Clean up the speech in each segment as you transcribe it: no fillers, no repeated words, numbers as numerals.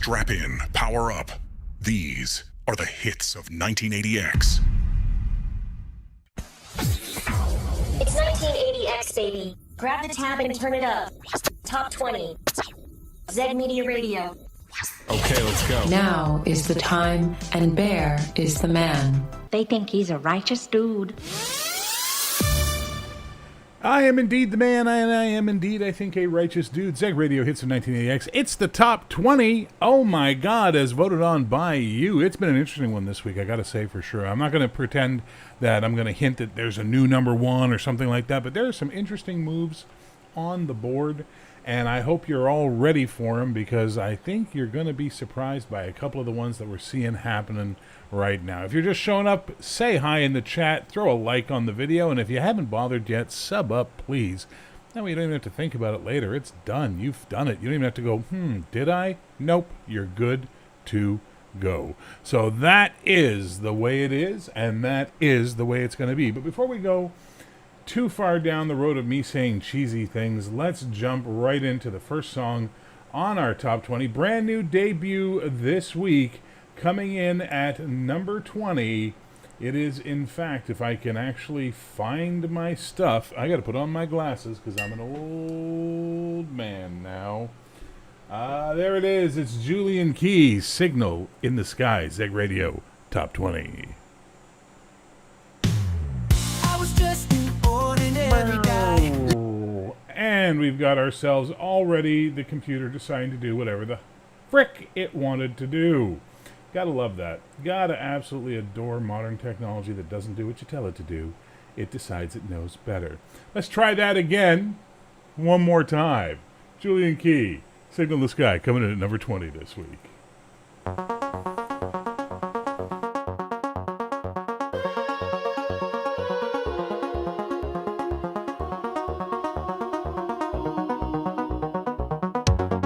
Strap in, power up. These are the hits of 1980X. It's 1980X, baby. Grab the tab and turn it up. Top 20. Zeg Media Radio. Okay, let's go. Now is the time, and Bear is the man. They think he's a righteous dude. I am indeed the man, and I am indeed, I think, a righteous dude. Zeg Radio Hits of 1980X. It's the top 20. Oh my God, as voted on by you. It's been an interesting one this week, I gotta say for sure. I'm not going to pretend that I'm going to hint that there's a new number one or something like that, but there are some interesting moves on the board, and I hope you're all ready for them, because I think you're going to be surprised by a couple of the ones that we're seeing happening right now. If you're just showing up, say hi in the chat, throw a like on the video, and if you haven't bothered yet, sub up, please. That way you don't even have to think about it later. It's done. You've done it. You don't even have to go, did I? Nope. You're good to go. So that is the way it is, and that is the way it's going to be. But before we go too far down the road of me saying cheesy things, let's jump right into the first song on our top 20. Brand new debut this week, coming in at number 20. It is, in fact, if I can actually find my stuff, I got to put on my glasses because I'm an old man now. There it is. It's Julian Key, Signal in the Sky, Zeg Radio, top 20. I was just an ordinary guy. And we've got ourselves already the computer deciding to do whatever the frick it wanted to do. Gotta love that. Gotta absolutely adore modern technology that doesn't do what you tell it to do. It decides it knows better. Let's try that again. One more time. Julian Key, Signal in the Sky, coming in at number 20 this week.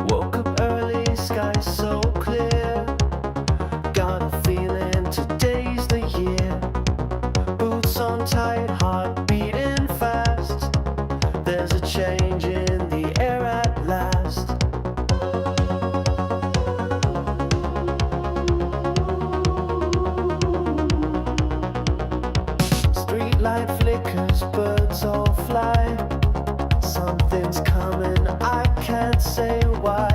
Woke up early, sky so clear. Got a feeling today's the year. Boots on tight, heart beating fast. There's a change in the air at last. Street light flickers, birds all fly. Something's coming, I can't say why.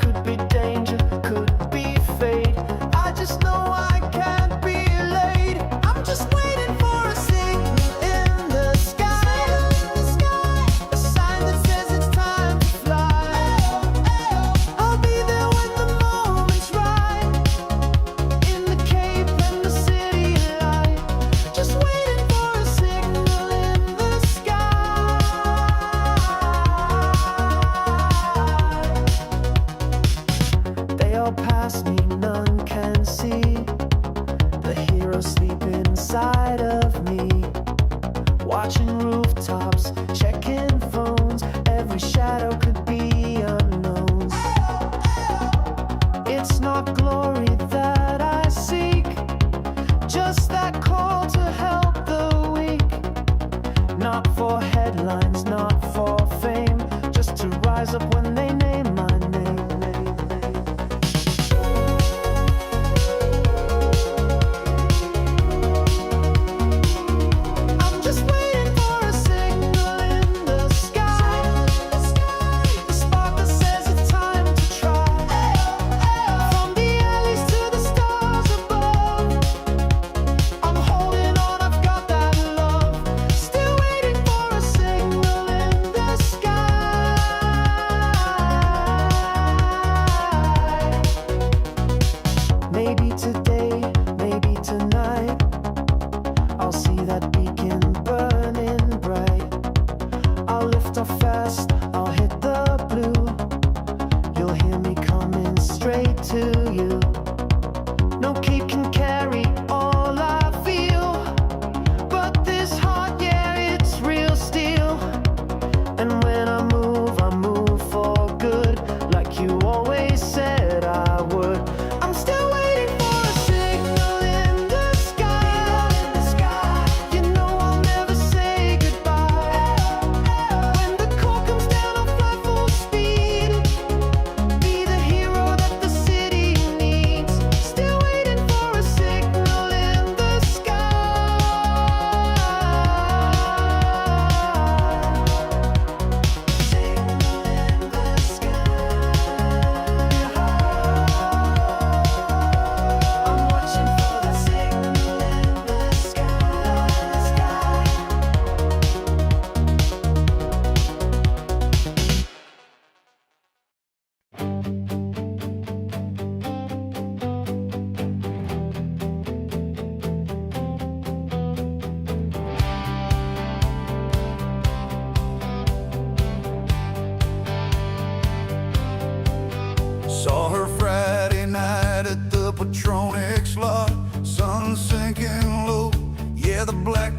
Could be danger, could be fate. I just know I can't be late. I'm just waiting for a signal in the sky. A sign that says it's time to fly. I'll be there when the moment's right. In the Cape and the city light. Just waiting for a signal in the sky. They all pass me, none can see. The heroes sleep inside of me. Watching rooftops, checking phones. Every shadow could be unknowns. It's not glory that I seek, just that call to help the weak. Not for headlines, not for fame, just to rise up when they name my name. I'm just waiting for a signal in the sky. The spark that says it's time to try. From the alleys to the stars above, I'm holding on, I've got that love. Still waiting for a signal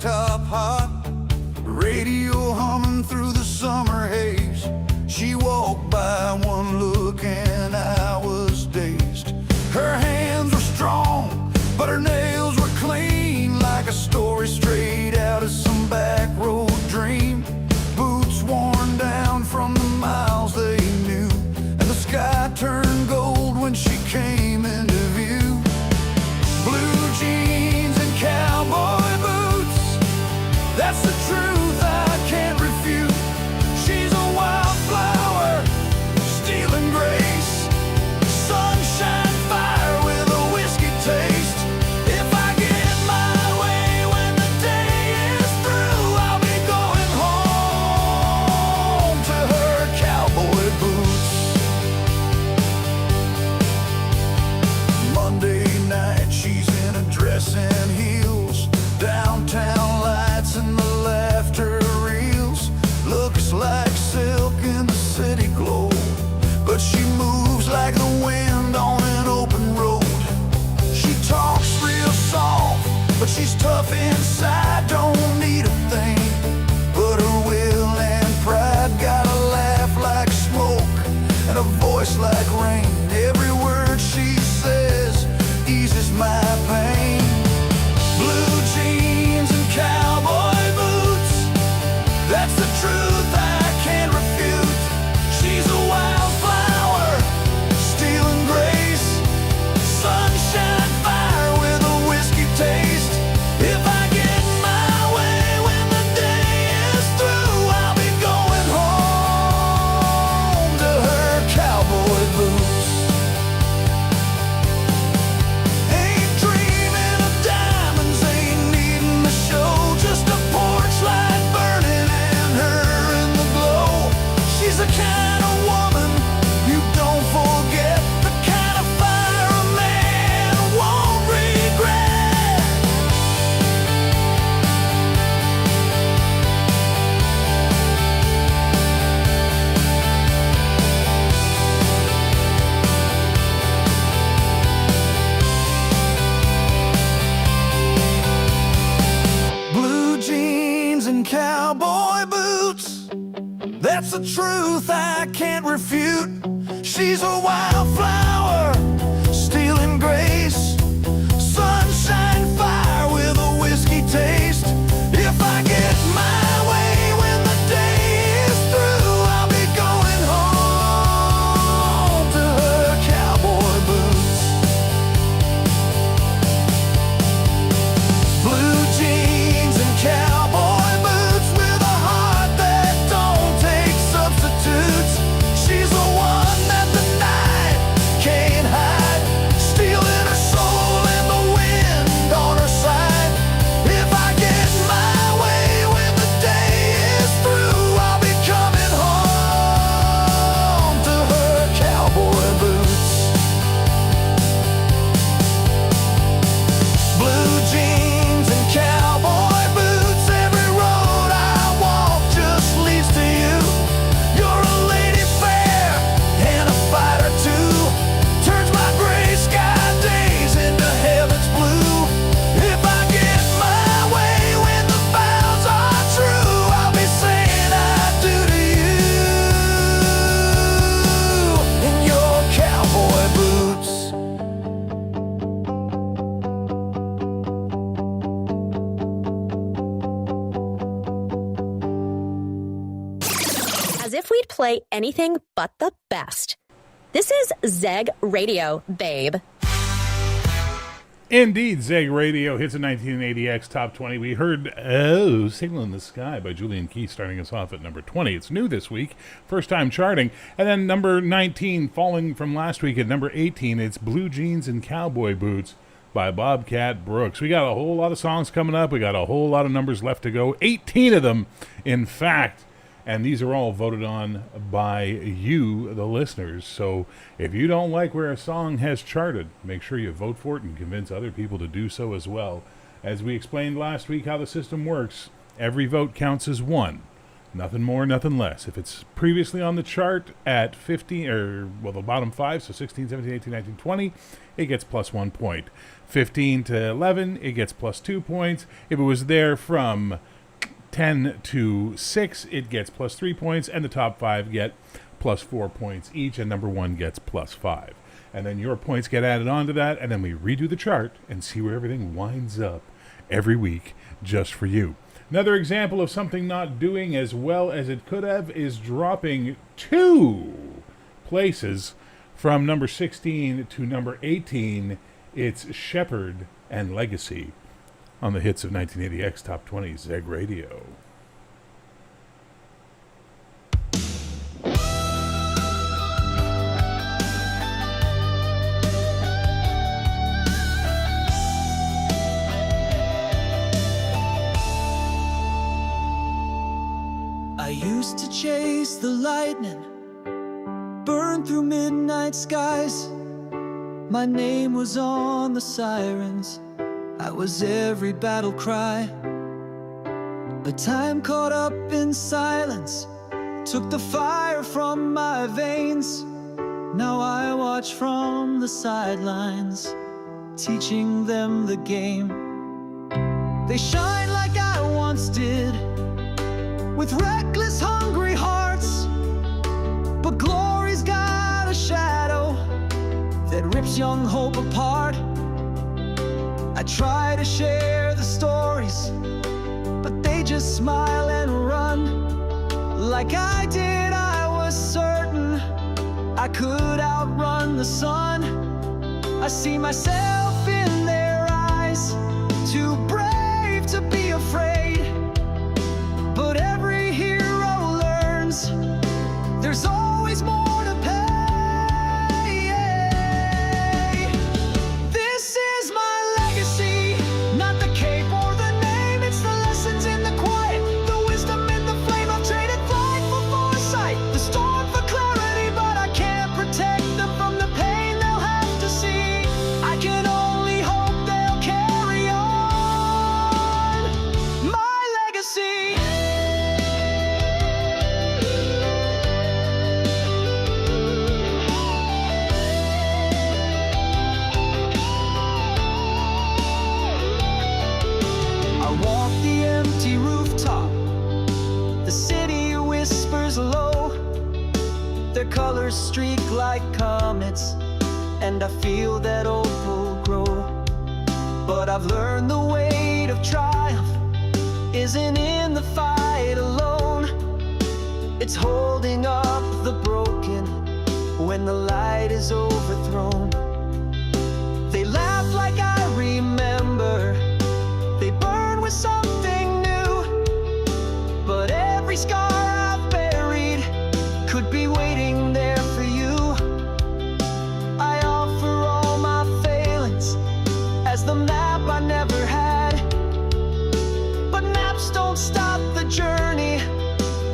ragtop hot, radio humming through the summer haze. She walked by, one look and I was dazed. Her hands were strong, but her nails were clean, like a story straight out of some back road dream. Boots worn down from the miles they knew, and the sky turned gold when she came into view. Blue jeans and cowboy boots, that's the truth I can't refute. She's a wildflower, stealing grace, sunshine fire with a whiskey taste. If I get my way when the day is through, I'll be going home to her cowboy boots. Monday night, she's in a dress and heels, downtown lights and the laughter reels. Looks like silk in the city glow, but she moves like the wind on an open road. She talks real soft, but she's tough inside, don't need a thing but her will and pride. Got a laugh like smoke and a voice like rain. Every word she says eases my pain. Blue jeans and cowboy boots, that's the truth I can't refute. She's a wildflower, stealing grace, sunshine fire with a whiskey taste. If I get my way when the day is through, I'll be going home to her cowboy boots. Ain't dreaming of diamonds, ain't needing the show, just a porch light burning and her in the glow. She's the kind of woman you don't forget, the kind of fire a man won't regret. Blue jeans and cowboy boots, that's the truth I can't refute. She's a wildflower, stealing grace, sunshine fire with a whiskey taste. If I get my way when the day is through, I'll be going home to her cowboy boots. Blue jeans and cowboy boots with a heart that don't take substitutes. She's the one that the night can't hide, stealing her soul and the wind on her side. If I get my way when the day is through, I'll be coming home to her cowboy boots. Blue jeans and cowboy boots, every road I walk just leads to you. You're a lady fair and a fighter too, turns my gray sky days into heaven's blue. If I get my way when the vows are true, I'll be saying I do to you in your cowboy boots. As if we'd play anything but the best. This is Zeg Radio, babe. Indeed, Zeg Radio hits a 1980X Top 20. We heard Signal in the Sky by Julian Key starting us off at number 20. It's new this week, first time charting. And then number 19, falling from last week at number 18, it's Blue Jeans and Cowboy Boots by Bobcat Brooks. We got a whole lot of songs coming up. We got a whole lot of numbers left to go. 18 of them, in fact. And these are all voted on by you, the listeners. So if you don't like where a song has charted, make sure you vote for it and convince other people to do so as well. As we explained last week how the system works, every vote counts as one. Nothing more, nothing less. If it's previously on the chart at 15, the bottom 5, so 16, 17, 18, 19, 20, it gets plus 1 point. 15 to 11, it gets plus 2 points. If it was there from 10 to 6, it gets plus 3 points, and the top 5 get plus 4 points each, and number 1 gets plus 5. And then your points get added on to that, and then we redo the chart and see where everything winds up every week just for you. Another example of something not doing as well as it could have is dropping 2 places from number 16 to number 18. It's Shepherd and Legacy on the hits of 1980X Top 20 Zeg Radio. I used to chase the lightning, burn through midnight skies. My name was on the sirens, I was every battle cry. But time caught up in silence, took the fire from my veins. Now I watch from the sidelines, teaching them the game. They shine like I once did, with reckless, hungry hearts. But glory's got a shadow that rips young hope apart. I try to share the stories, but they just smile and run. Like I did, I was certain I could outrun the sun. I see myself in their eyes, too brave to be afraid. But every hero learns there's always more to pay. This is my legacy, not the cape or the name. It's the lessons in the quiet, the wisdom in the flame. I've traded flight for foresight, the storm for clarity, but I can't protect them from the pain they'll have to see. I can only hope they'll carry on my legacy. I walk the empty rooftop, the city whispers low. Their colors streak like comets, and I feel that opal grow. But I've learned the weight of triumph isn't in the fight alone. It's holding up the broken when the light is overthrown. They laugh like I remember, they burn with something new. But every scar I've buried could be waiting there for you. I offer all my failings as the map I never had. But maps don't stop the journey,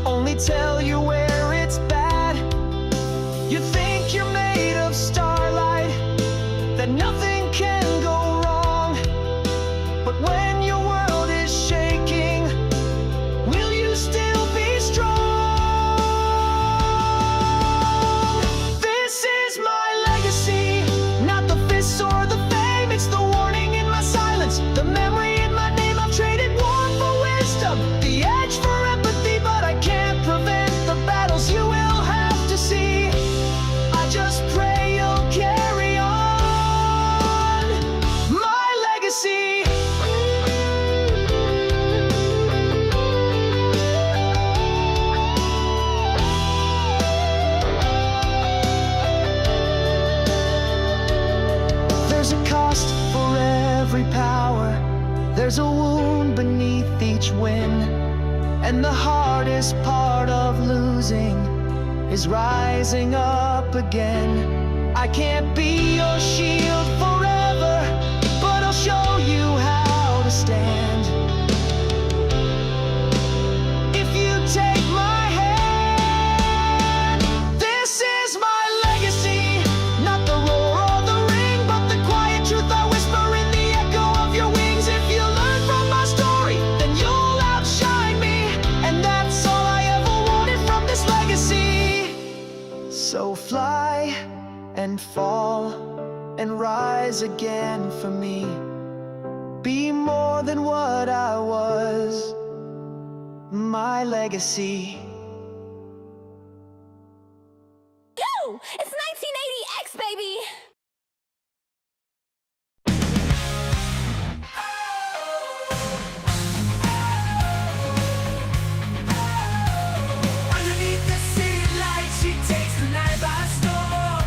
only tell you where it's bad. You think you're made of starlight, that nothing can go wrong. But when your world is shaking, will you still be strong? This is my legacy, not the fists or the fame. It's the warning in my silence, the memory in my name. I've traded war for wisdom, the edge for empathy, but I can't prevent the battles you will have to see. I just pray you'll carry on my legacy. There's a cost for every power, there's a wound beneath each win. And the hardest part of losing is rising up again. I can't be your shield forever, but I'll show you how to stand. If you take my hand, this is my legacy, not the roar or the ring, but the quiet truth I whisper in the echo of your wings. If you learn from my story, then you'll outshine me, and that's all I and fall and rise again for me. Be more than what I was, my legacy. Go! It's 1980X, baby! Underneath the city light, she takes the night by storm.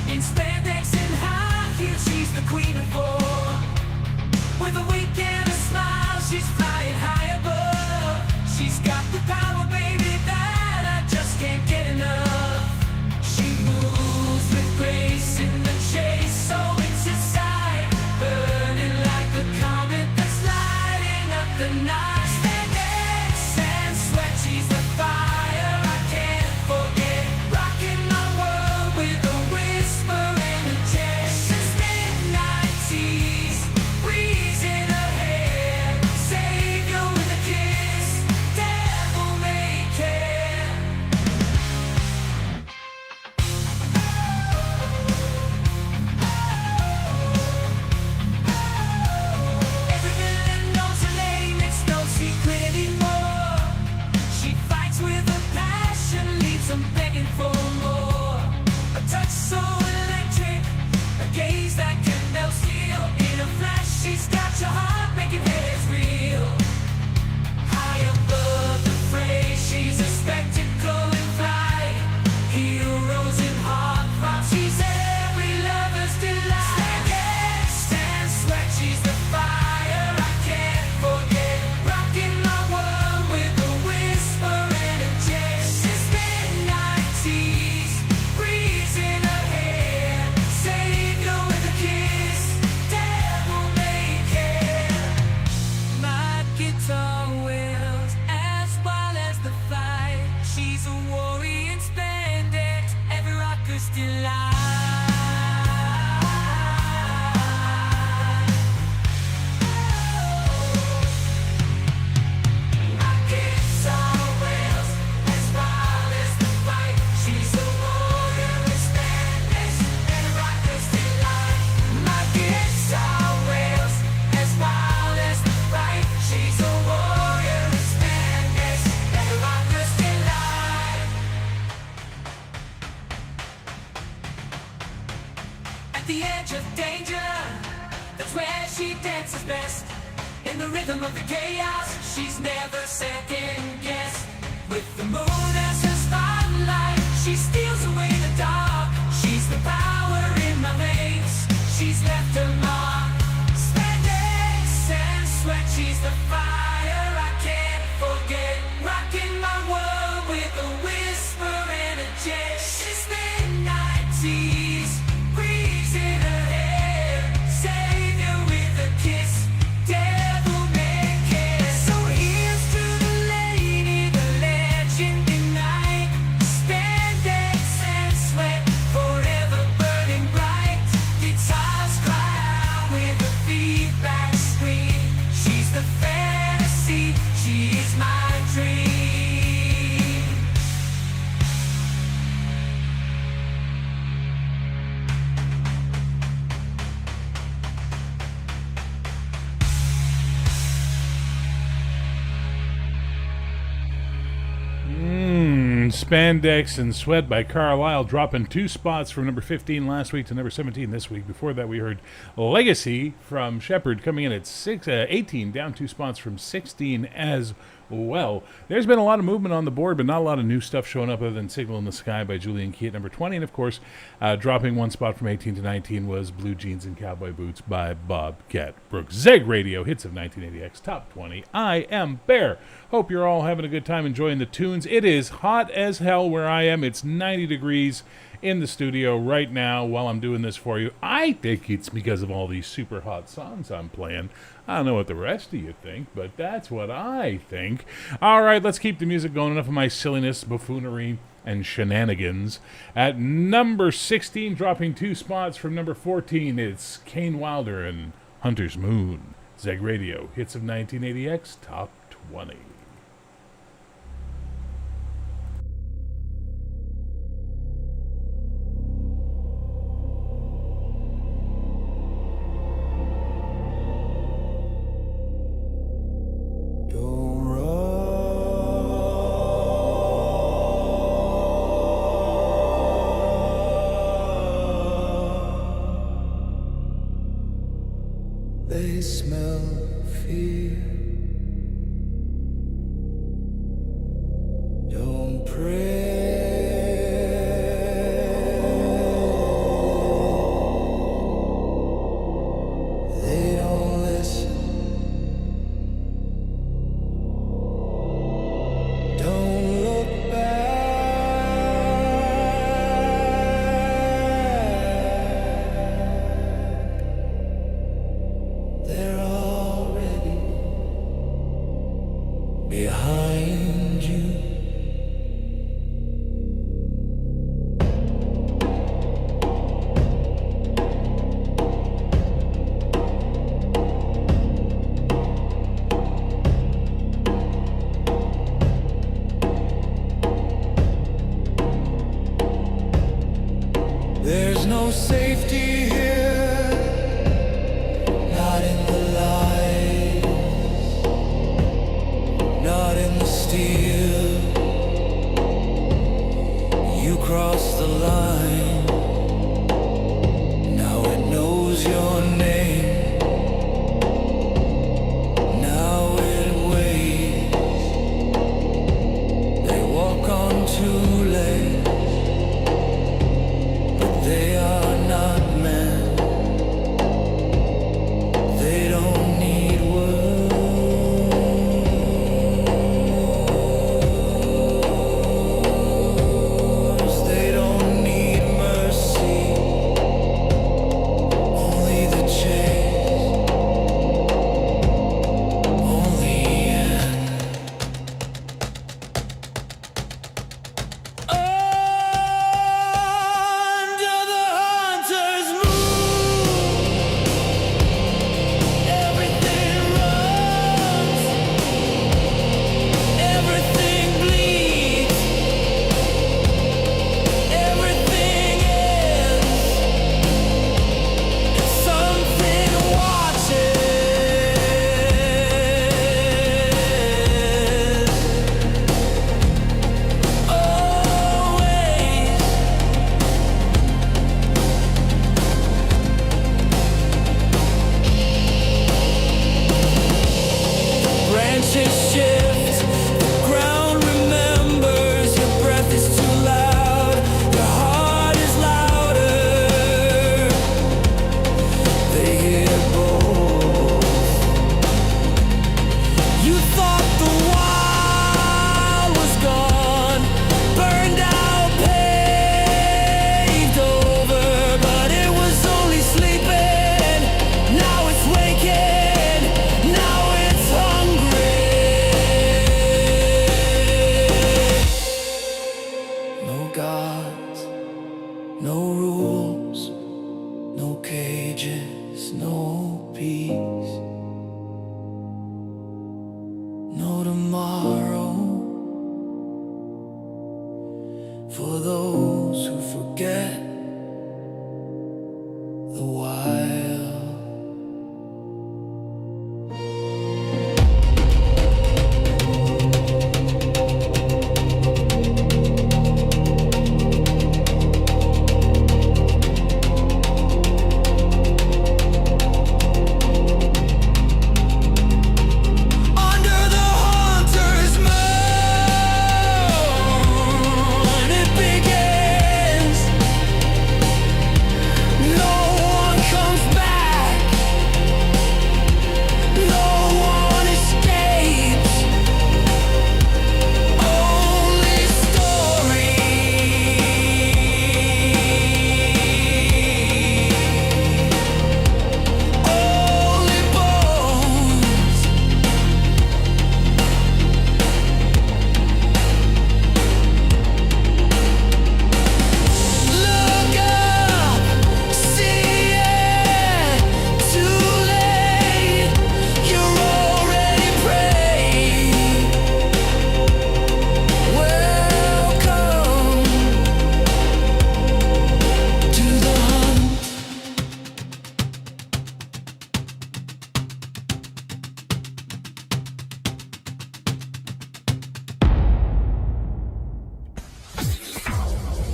In spandex and high heels, she's the queen of four. With a wink and a smile, she's flying high above. She's got the power, baby, that I just can't get enough. She moves with grace in the chase, so it's a sight, burning like a comet that's lighting up the night. Spandex and sweat, she's the fire I can't forget. Rocking my world with a whisper and a jest. Since midnight tease, breeze in her hair, savior with a kiss, devil may care. Every villain knows her name, it's no secret anymore. She fights with a passion, leaves them begging for more. A touch so electric, a gaze that can melt steel. In a flash, she's got your heart making heads reel. High above the fray, she's a spectacle in flight. Heroes in heart throbs, she's every lover's delight. Spandex and sweat, she's the fire I can't forget. Rocking my world with a whisper and a jest. Since midnight tease, breeze in her hair, savior with a kiss, devil may care. My guitar wails as wild as the fight. She's a warrior in spandex, every rocker's delight. My guitar wails as wild as the fight. She's a warrior in spandex, every rocker's delight. My guitar wails as wild as the fight. She's a warrior in spandex, every rocker's delight. At the edge of danger, that's where she dances best. In the rhythm of the chaos, she's never second guessed. With the moon as her spotlight, she steals away the dark. She's the power in my veins, she's left her mark. Spandex and sweat, she's the fire I can't forget. Rocking my world with a whisper and a jest. She's midnight tease, breeze in her hair, savior with a kiss, devil may care. So here's to the lady, the legend in night. Spandex and sweat, forever burning bright. Guitars cry out with a feedback scream. She's the fantasy, she's my dream. Spandex and Sweat by Carlisle, dropping 2 spots from number 15 last week to number 17 this week. Before that, we heard Legacy from Shepherd coming in at 18, down 2 spots from 16 as well. There's been a lot of movement on the board, but not a lot of new stuff showing up other than Signal in the Sky by Julian Key at number 20. And of course, dropping 1 spot from 18 to 19 was Blue Jeans and Cowboy Boots by Bobcat Brooks. Zeg Radio, hits of 1980X, top 20. I am Bear. Hope you're all having a good time enjoying the tunes. It is hot as hell where I am. It's 90 degrees in the studio right now while I'm doing this for you. I think it's because of all these super hot songs I'm playing. I don't know what the rest of you think, but that's what I think. All right, let's keep the music going. Enough of my silliness, buffoonery, and shenanigans. At number 16, dropping 2 spots from number 14, it's Kane Wilder and Hunter's Moon. Zeg Radio, hits of 1980X, top 20. they smell fear. Don't pray. They don't listen. Don't look back. They're already behind you. There's no safety here, not in the light, not in the steel. You crossed the line, now it knows your name. Now it waits. They walk on too late. They are not men. They don't need words. They don't need mercy. Only the chase. Only end. Under the hunter's moon, everything runs, everything bleeds, everything ends, and something watches. Always. Branches shift, the ground remembers. Your breath is too loud, your heart is louder. They hear both. You thought the wild was gone, burned out, paved over, but it was only sleeping. Now it's waking, now it's hungry. No gods, no rules, no cages, no peace, no tomorrow for those who forget the wild. Under the hunter's moon, it begins. No one comes back. No one escapes. Only stories. Only bones. Look up, see it, too late. You're already prey. Welcome to the hunt.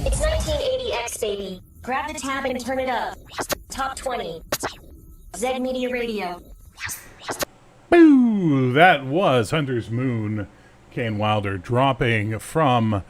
It's 1980X, baby. Grab the tab and turn it up. Top 20. Zeg Media Radio. Boo! That was Hunter's Moon, Kane Wilder, dropping from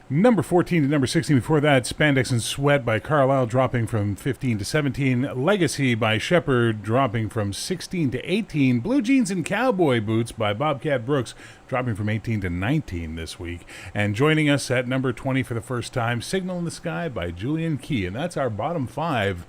number 14 to number 16. Before that, Spandex and Sweat by Carlisle, dropping from 15 to 17. Legacy by Shepard, dropping from 16 to 18. Blue Jeans and Cowboy Boots by Bobcat Brooks, dropping from 18 to 19 this week. And joining us at number 20 for the first time, Signal in the Sky by Julian Key. And that's our bottom 5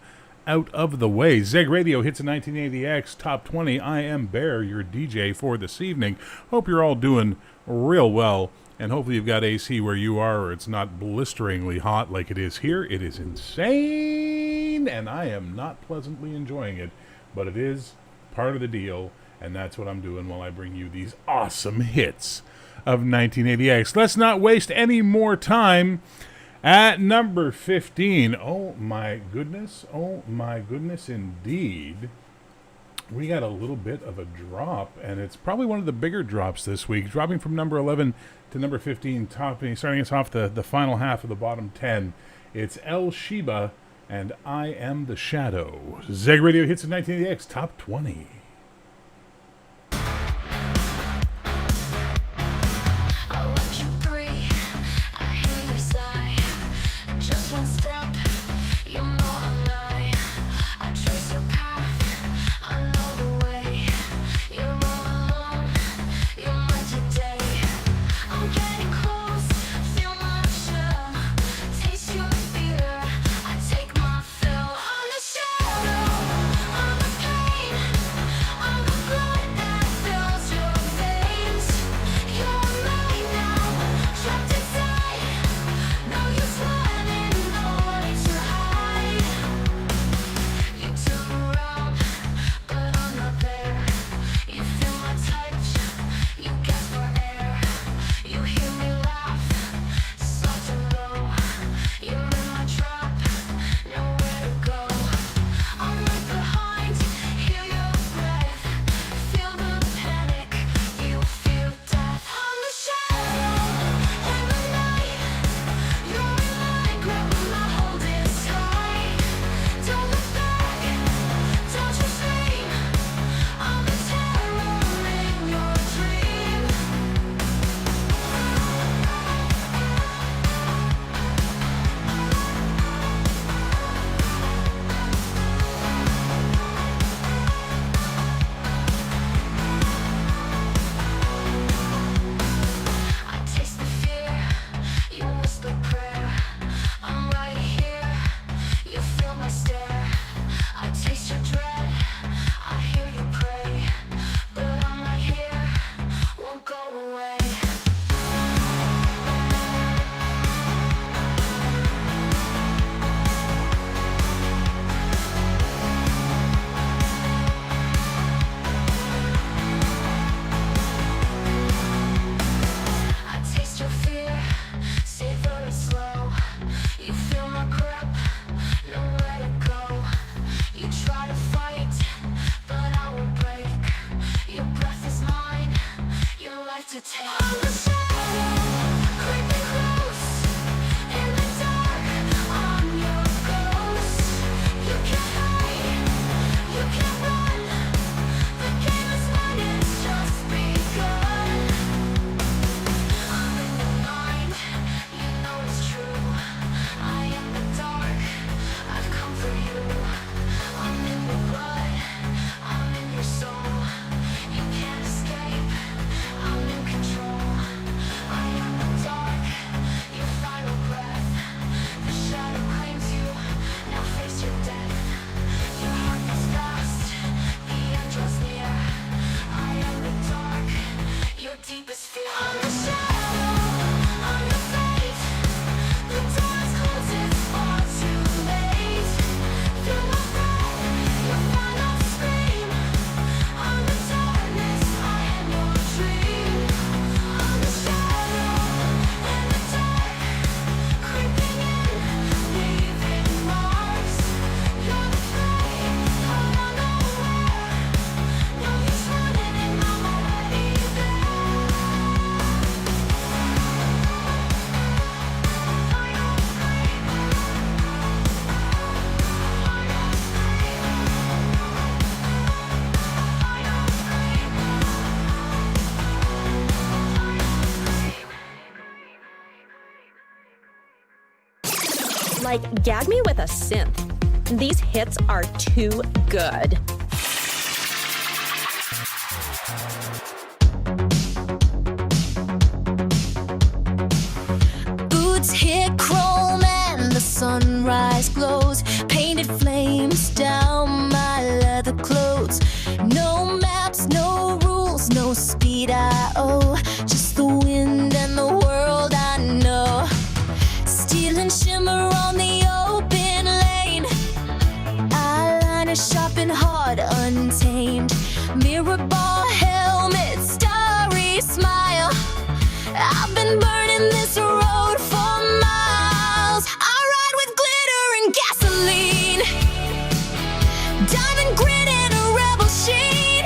out of the way. Zeg Radio hits a 1980X Top 20. I am Bear, your DJ for this evening. Hope you're all doing real well. And hopefully you've got AC where you are, or it's not blisteringly hot like it is here. It is insane, and I am not pleasantly enjoying it. But it is part of the deal, and that's what I'm doing while I bring you these awesome hits of 1980X. Let's not waste any more time. At number 15, oh my goodness indeed. We got a little bit of a drop, and it's probably one of the bigger drops this week, dropping from number 11 to number 15, starting us off the final half of the bottom 10. It's El Sheba and I Am the Shadow. Zeg Radio hits in 1980X Top 20. Take my fill on the shadow, on the pain. Like, gag me with a synth. These hits are too good. Boots hit chrome and the sunrise glows. Painted flames down my leather clothes. No maps, no rules, no speed I owe. Just the wind and the world I know. Steel and shimmer on the open lane. Eyeliner sharp and hard, untamed. Mirror ball helmet, starry smile. I've been burning this road for miles. I ride with glitter and gasoline. Diamond grit and a rebel sheen.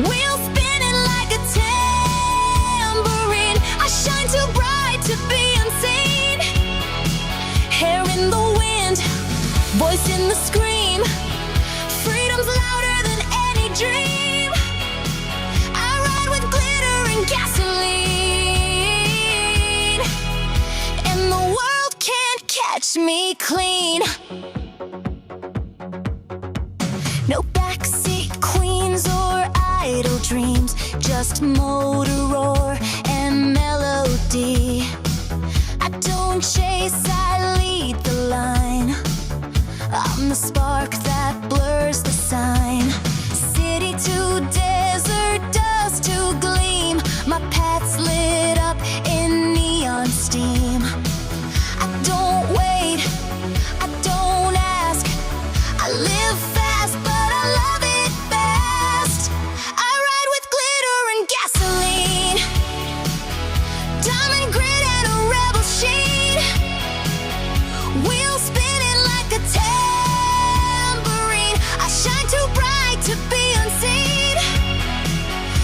Wheels spinning like a tambourine. I shine too bright to be unseen. Hair in the wind, voice in the scream. Freedom's louder than any dream. I ride with glitter and gasoline, and the world can't catch me clean. No backseat queens or idle dreams, just motor roar and melody. I don't chase, I lead the line. I'm the spark that blurs the sign. City to desert, dust to gleam. My path's lit up in neon steam. I don't wait, I don't ask. I live fast, but I love it best. I ride with glitter and gasoline. Diamond grit and a rebel sheen. Wheels spinning like a tambourine. I shine too bright to be unseen.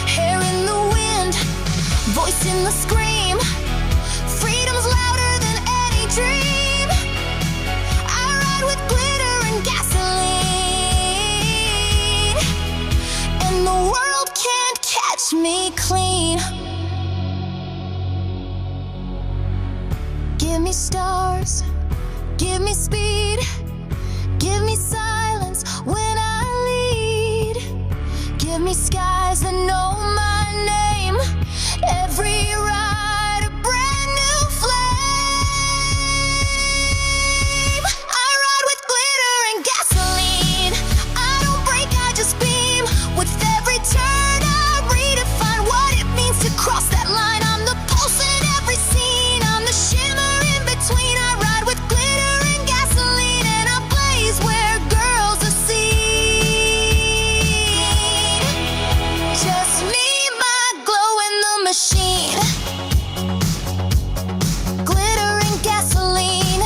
Hair in the wind, voice in the scream. Freedom's louder than any dream. I ride with glitter and gasoline, and the world can't catch me clean. Give me stars, give me speed, give me silence when I lead. Give me skies that know my name. Every ride a brand new flame. I ride with glitter and gasoline. I don't break, I just beam. With every turn I redefine what it means to cross that line. I'm the pulse in every scene. I'm the shimmer in between. I ride with glitter and gasoline, and I blaze where girls are seen. Just me, my glow in the machine. Glitter and gasoline.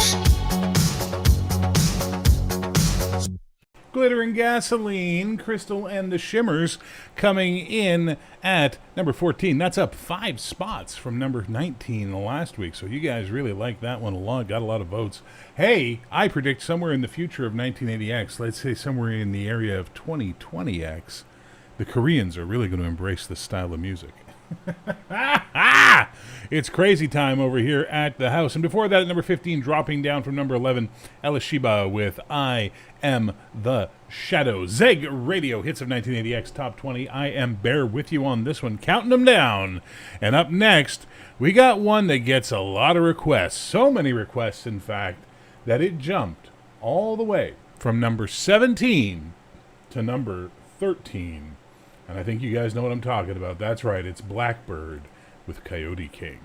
Glitter and Gasoline, Crystal and the Shimmers coming in at number 14. That's up 5 spots from number 19 last week. So you guys really like that one a lot. Got a lot of votes. Hey, I predict somewhere in the future of 1980X, let's say somewhere in the area of 2020X, the Koreans are really going to embrace this style of music. It's crazy time over here at the house. And before that, at number 15, dropping down from number 11, Elishiba with I Am the Shadow. Zeg Radio Hits of 1980X Top 20. I am Bear with you on this one, counting them down. And up next, we got one that gets a lot of requests. So many requests, in fact, that it jumped all the way from number 17 to number 13. And I think you guys know what I'm talking about. That's right, it's Blackbird with Coyote King.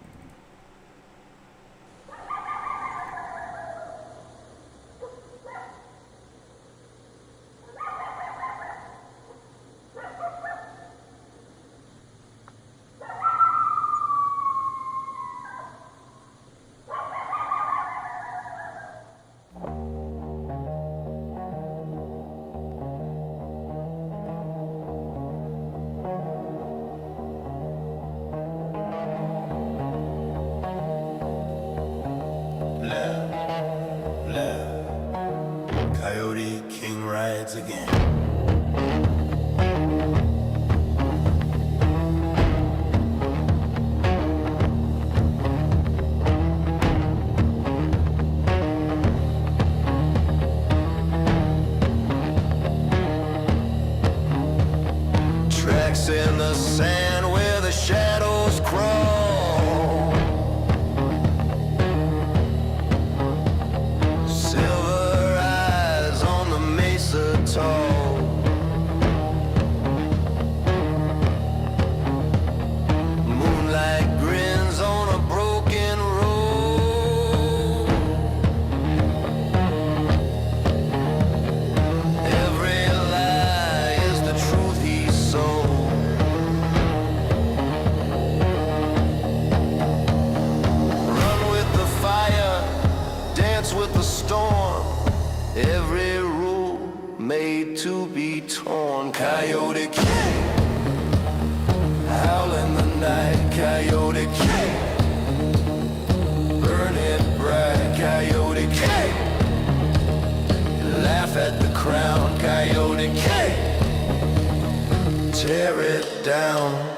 Every rule made to be torn. Coyote King, howl in the night. Coyote King, burn it bright. Coyote King, laugh at the crown. Coyote King, tear it down.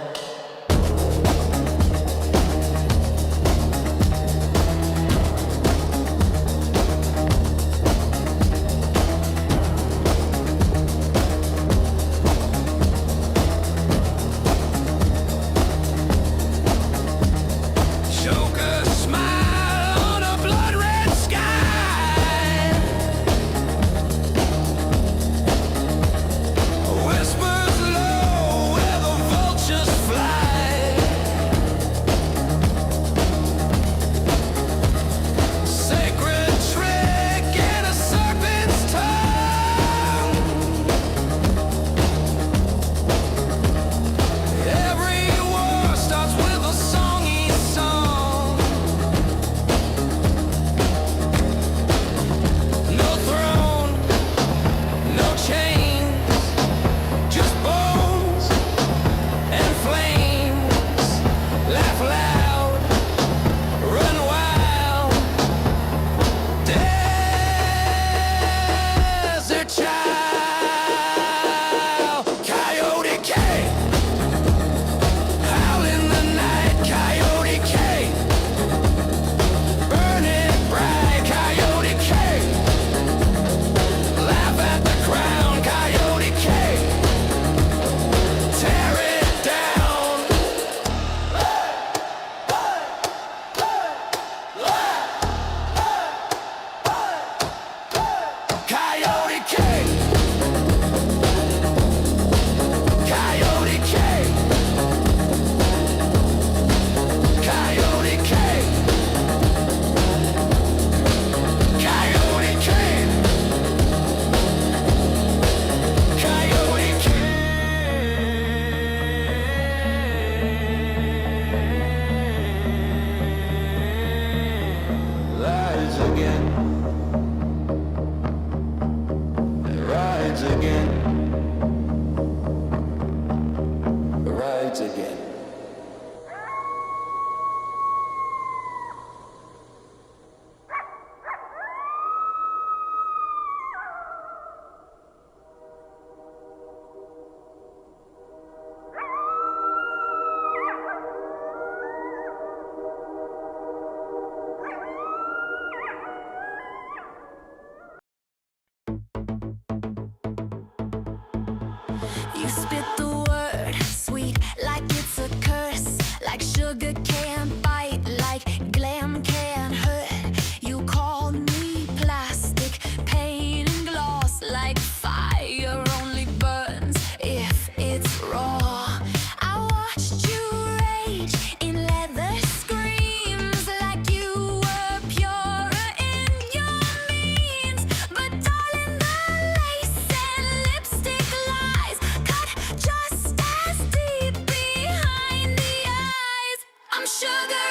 You spit the word sweet like it's a curse, like sugar can't bite, like glam can't hurt. You call me plastic, pain and gloss, like fire only burns if it's raw. I watched you rage in leather screams, like you were purer in your means. But darling, the lace and lipstick lies cut just as deep behind the eyes. I'm sugar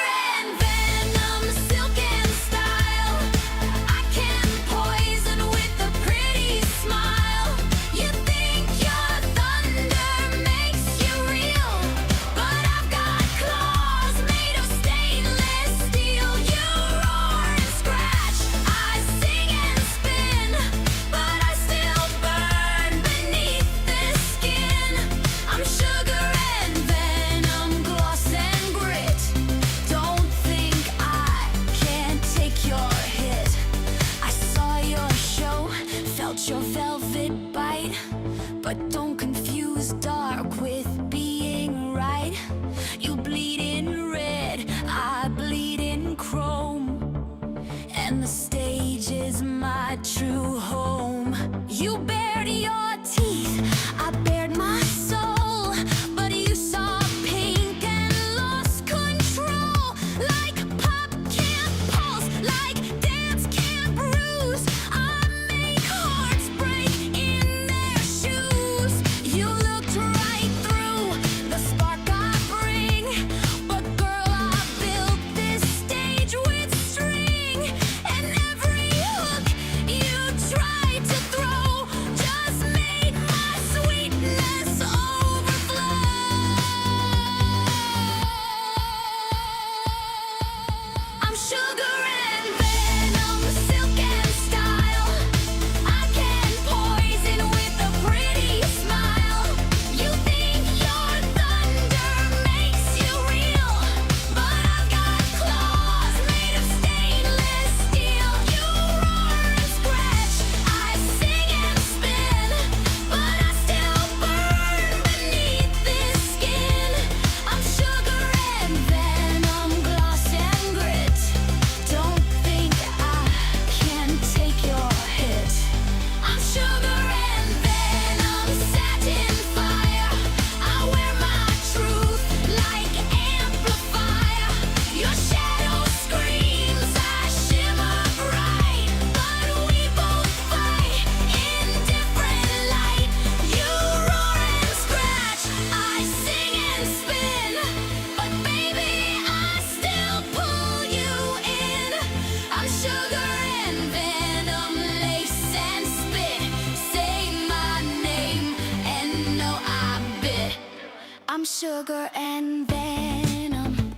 sugar and venom,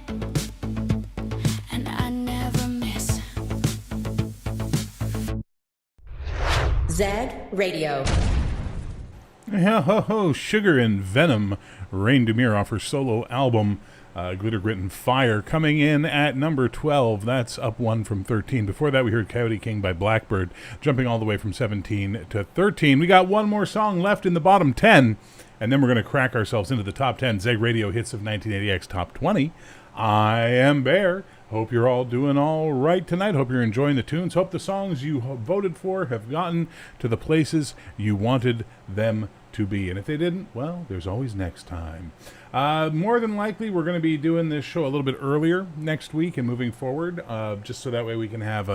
and I never miss. Zeg Radio. Ho, ho, ho, Sugar and Venom. Rain Demir off her solo album, Glitter, Grit, and Fire, coming in at number 12. That's up one from 13. Before that, we heard Coyote King by Blackbird, jumping all the way from 17 to 13. We got one more song left in the bottom 10, and then we're going to crack ourselves into the top 10 Zeg Radio Hits of 1980X Top 20. I am Bear. Hope you're all doing all right tonight. Hope you're enjoying the tunes. Hope the songs you voted for have gotten to the places you wanted them to be. And if they didn't, well, there's always next time. More than likely, we're going to be doing this show a little bit earlier next week and moving forward, just so that way we can have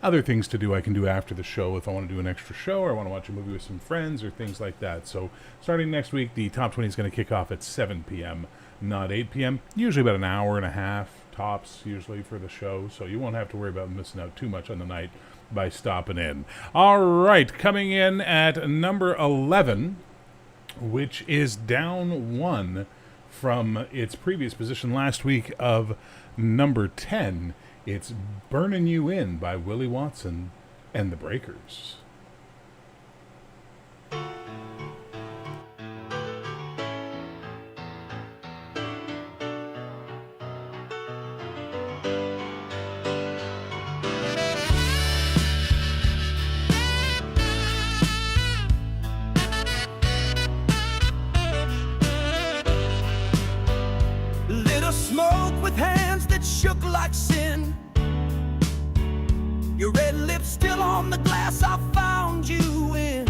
other things to do I can do after the show if I want to do an extra show or I want to watch a movie with some friends or things like that. So starting next week, the Top 20 is going to kick off at 7 p.m., not 8 p.m., usually about an hour and a half tops usually for the show, so you won't have to worry about missing out too much on the night by stopping in. All right, coming in at number 11, which is down one from its previous position last week of number 10. It's Burnin' You In by Willie Watson and the Breakers. Smoke with hands that shook like sin. Your red lips still on the glass I found you in.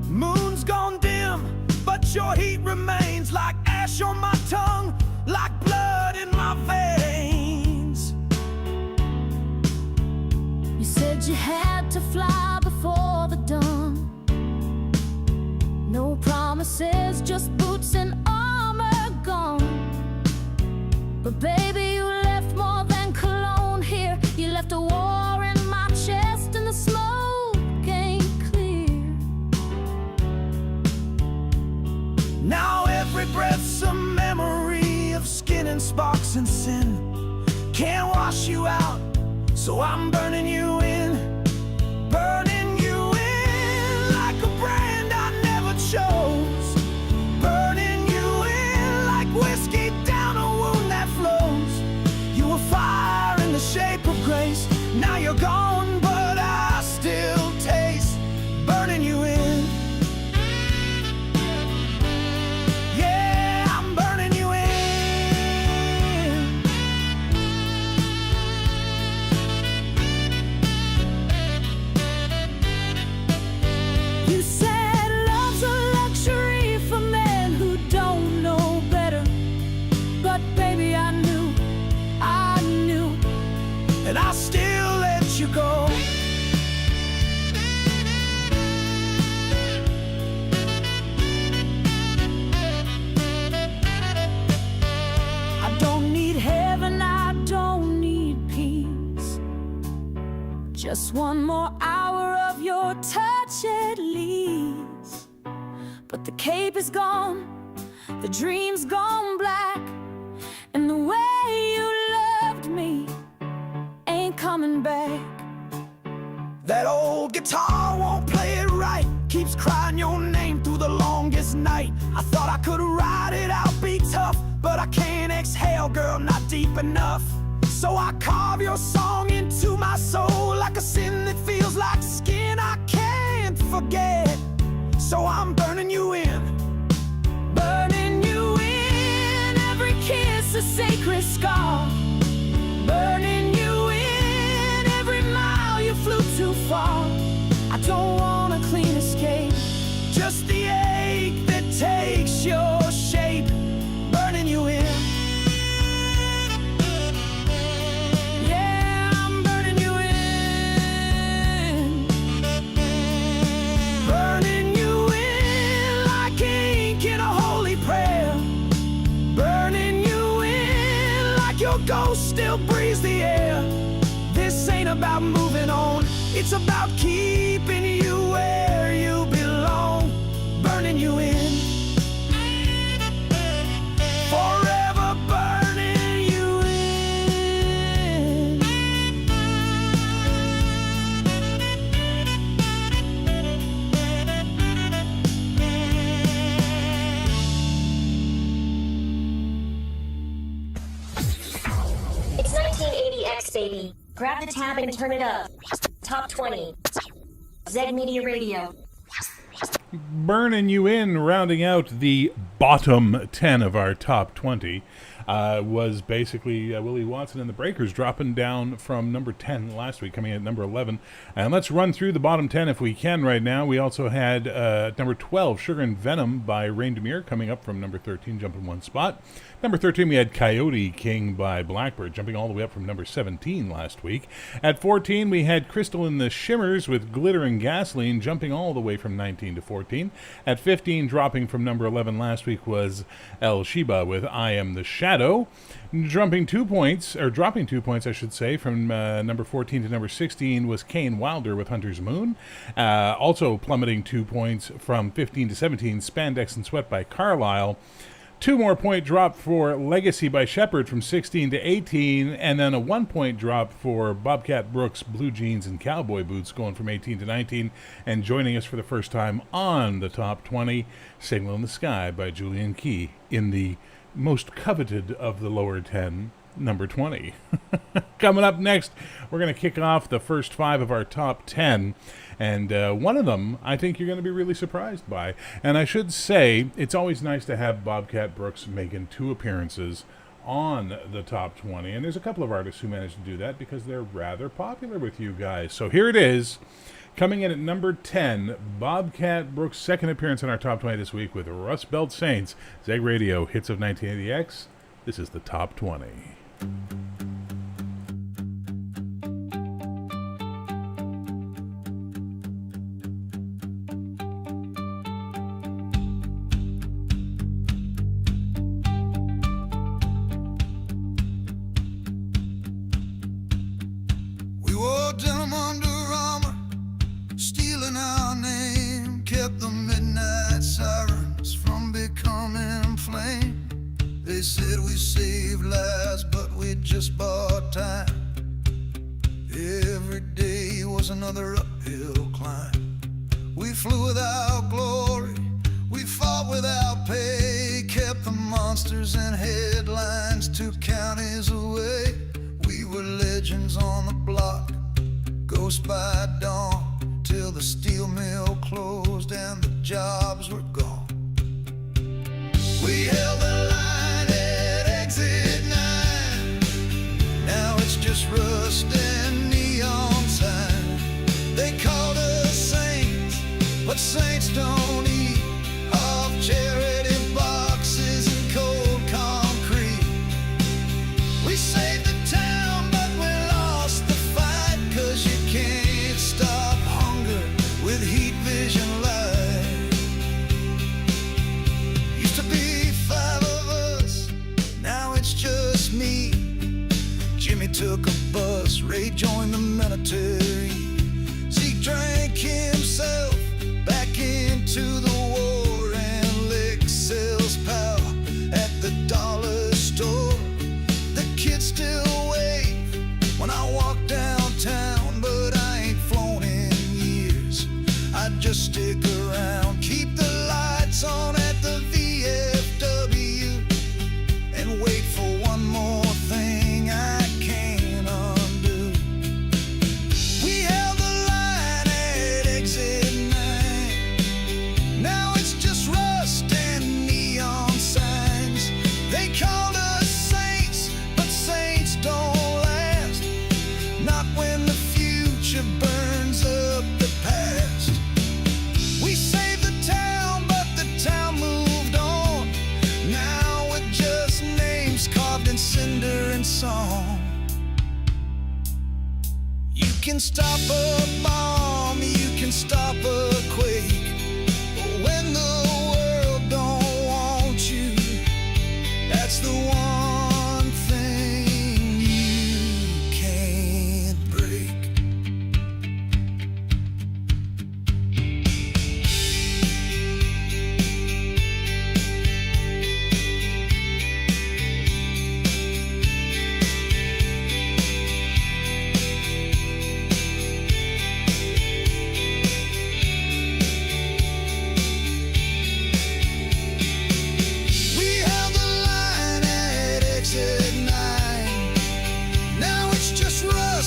Moon's gone dim, but your heat remains like ash on my tongue, like blood in my veins. You said you had to fly before the dawn. No promises, just boots and armor gone. But baby, you left more than cologne here. You left a war in my chest and the smoke ain't clear. Now every breath's a memory of skin and sparks and sin. Can't wash you out, so I'm burning you in. Burning you in like a brand I never chose. Burning you in like whiskey down a wound that flows. You were fire in the shape of grace. Now you're gone, but I still taste burning you in. Yeah, I'm burning you in. You said love's a luxury for men who don't know better. But baby, I knew, and I still let you go. I don't need heaven, I don't need peace. Just one more hour of your touch at least. But the cape is gone, the dream's gone black, and the way you loved me ain't coming back. That old guitar won't play it right, keeps crying your name through the longest night. I thought I could ride it out, be tough, but I can't exhale, girl, not deep enough. So I carve your song into my soul like a sin that feels like skin I can't forget. So I'm burning you in. Burning you in, every kiss a sacred scar. Burning you in, every mile you flew too far. I don't want a clean escape, just the ache that takes your shape. Burning you in. Yeah, I'm burning you in. Burning you in like ink in a holy prayer. Burning you in like your ghost still breathes the air. This ain't about moving on, it's about keeping you where you belong. Burning you in. baby. Grab the tab and turn it up. Top 20. Zeg Media Radio. Burning you in, rounding out the bottom 10 of our top 20, was basically Willie Watson and the Breakers, dropping down from number 10 last week, coming in at number 11. And let's run through the bottom 10 if we can right now. We also had number 12, Sugar and Venom by Rain Demir, coming up from number 13, jumping one spot. Number 13, we had Coyote King by Blackbird, jumping all the way up from number 17 last week. At 14, we had Crystal and the Shimmers with Glitter and Gasoline, jumping all the way from 19 to 14. At 15, dropping from number 11 last week, was El Sheba with I Am the Shadow. Dropping 2 points, I should say, from number 14 to number 16 was Kane Wilder with Hunter's Moon. Also plummeting 2 points from 15 to 17, Spandex and Sweat by Carlisle. 2 more point drop for Legacy by Shepherd from 16 to 18, and then a 1 point drop for Bobcat Brooks, Blue Jeans and Cowboy Boots, going from 18 to 19. And joining us for the first time on the top 20, Signal in the Sky by Julian Key, in the most coveted of the lower 10, number 20. Coming up next, we're going to kick off the first 5 of our top 10. And one of them, I think you're going to be really surprised by. And I should say, it's always nice to have Bobcat Brooks making 2 appearances on the top 20. And there's a couple of artists who managed to do that because they're rather popular with you guys. So here it is, coming in at number 10, Bobcat Brooks' second appearance in our top 20 this week with Rust Belt Saints, Zeg Radio, Hits of 1980X. This is the top 20.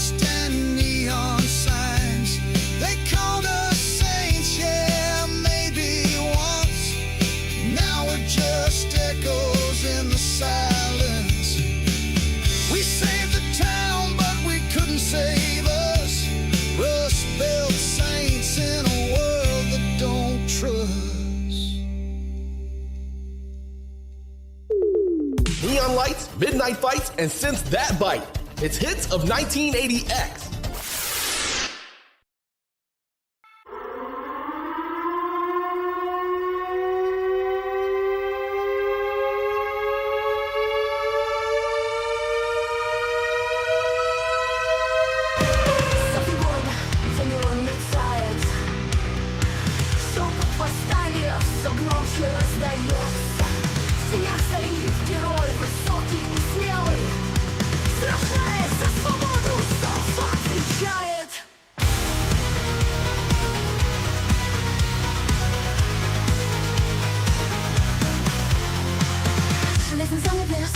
dust and neon signs. They called us saints, yeah, maybe once. Now we're just echoes in the silence. We saved the town, but we couldn't save us. Rust Belt saints in a world that don't trust. Neon lights, midnight fights, and Since That Bite. It's hits of 1980X. Железный занавес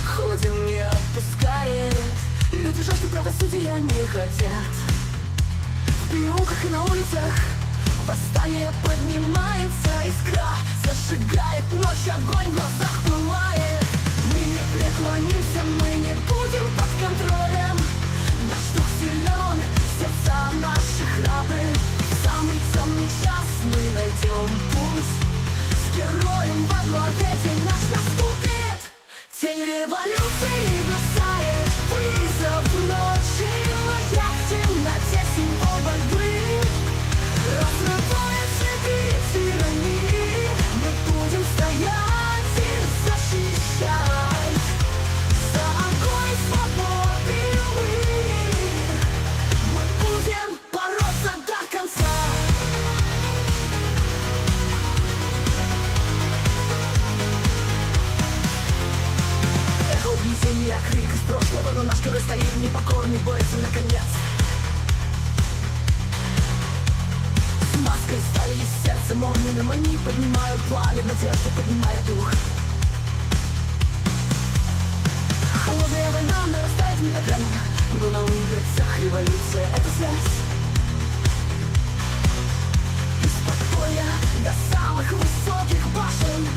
холоден не отпускает. Люди жажды правосудия не хотят. В переулках и на улицах восстание поднимается. Искра зажигает ночь, огонь в глазах пылает. Мы не преклонимся, мы не будем под контролем. Наш дух силен, сердца наши храбры. В самый темный час мы найдем путь. С героем во главе день наш наступит. Тень революции бросает вызов ночи. Лоя в темноте символ борьбы. Разрывая цепи тирании, мы будем стоять и защищать. За огонь свободы мы будем бороться до конца. Эхо угнетения, крик из прошлого, но наш герой стоит непокорный, борется наконец. С маской стали из сердца молнием, они поднимают пламя, надежду поднимает дух. Холодная война нарастает мгновенно, но на улицах революция — это связь. Из-под поля до самых высоких башен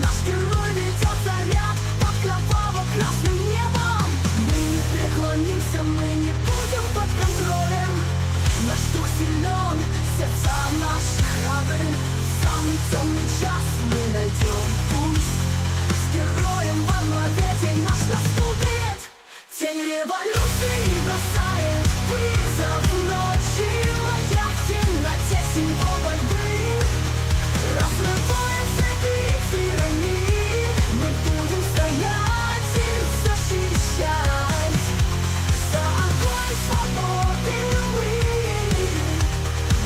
наш герой ведет заряд под кроваво-красным небом. Мы не преклонимся, мы не будем под контролем. Наш дух силен, сердца наши храбры. В самый темный час мы найдем путь. С героем во главе день наш наступит. Тень революции бросает вызов ночи. Лоя в темноте символ борьбы. Разрывая цепи тирании, мы будем стоять и защищать. За огонь свободы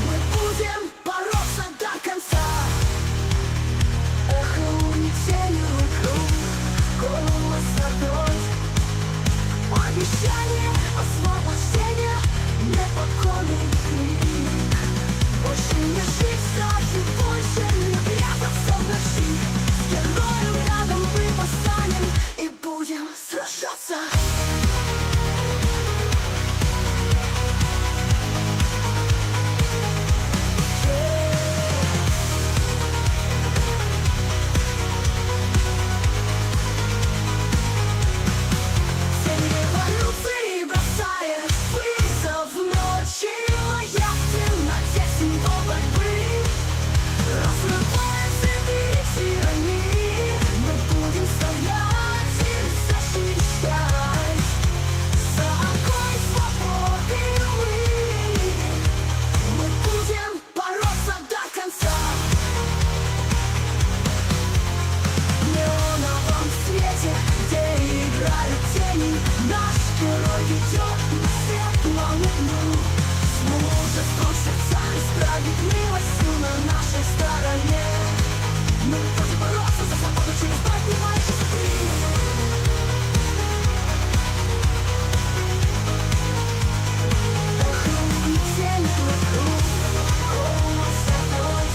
мы будем бороться до конца. Эхо унесения вокруг, голос огонь. Обещание освобождения, непокорный крик. Больше не жить в страхе, больше не прятаться в ночи. С героем рядом мы восстанем и будем сражаться. Тень революции бросает вызов ночи. Лоя в темноте символ борьбы. Разрывая цепи тирании, мы будем стоять и защищать. За огонь свободы мы будем бороться до конца. В неоновом свете, где играют тени, наш герой ведет на светлую луну. С мужеством сердца и справедливостью на нашей стороне. Мы будем бороться за свободу через поднимающийся крик. Эхо унесения вокруг, голос огонь.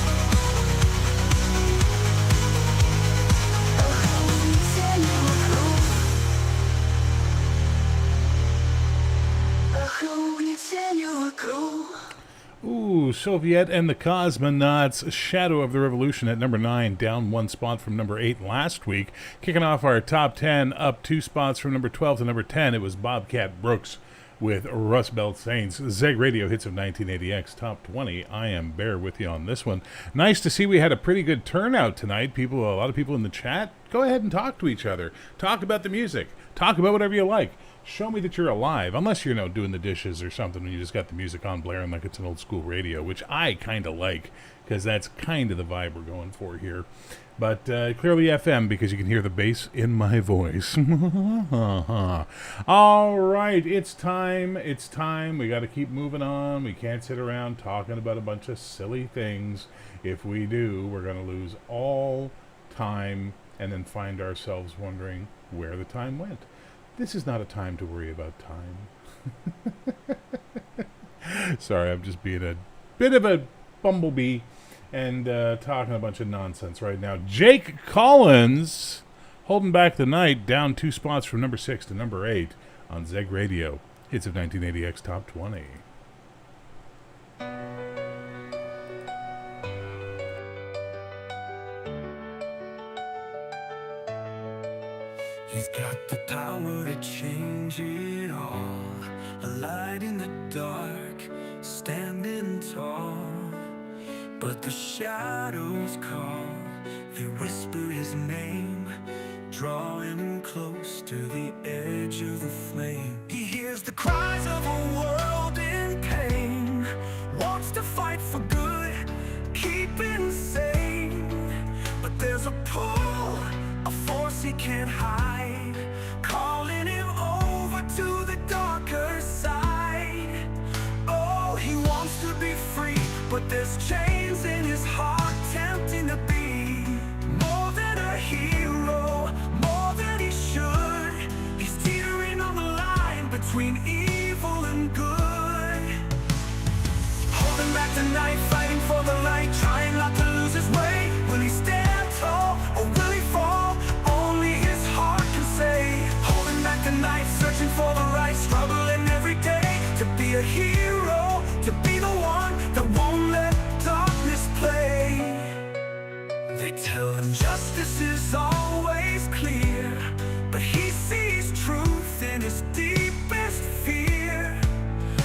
Эхо унесения вокруг. go. Soviet and the Cosmonauts, Shadow of the Revolution at number 9, down 1 spot from number 8 last week. Kicking off our top 10, up 2 spots from number 12 to number 10, it was Bobcat Brooks with Rust Belt Saints. Zeg Radio Hits of 1980X Top 20. I am Bear with you on this one. Nice to see we had a pretty good turnout tonight. A lot of people in the chat. Go ahead and talk to each other. Talk about the music. Talk about whatever you like. Show me that you're alive, unless you're doing the dishes or something and you just got the music on blaring like it's an old school radio, which I kind of like because that's kind of the vibe we're going for here. But clearly FM because you can hear the bass in my voice. All right, it's time. It's time. We got to keep moving on. We can't sit around talking about a bunch of silly things. If we do, we're going to lose all time and then find ourselves wondering where the time went. This is not a time to worry about time. Sorry, I'm just being a bit of a bumblebee and talking a bunch of nonsense right now. Jake Collins holding back the night, down 2 spots from number 6 to number 8 on Zeg Radio. Hits of 1980X Top 20. He's got the power to change it all. A light in the dark, standing tall. But the shadows call, they whisper his name, drawing him close to the edge of the flame. He hears the cries of a world in pain, wants to fight for good, keeping sane. But there's a pull, a force he can't hide, calling him over to the darker side. Oh, he wants to be free, but there's chains in his heart tempting to be more than a hero, more than he should. He's teetering on the line between evil and good, holding back the night, fighting for the light, trying not to lose his way. Will he stand tall or will he fall? Only his heart can say. Holding back the night, searching for the right, struggling every day to be a hero, to be the one that won't let darkness play. They tell him justice is always clear, but he sees truth in his deepest fear.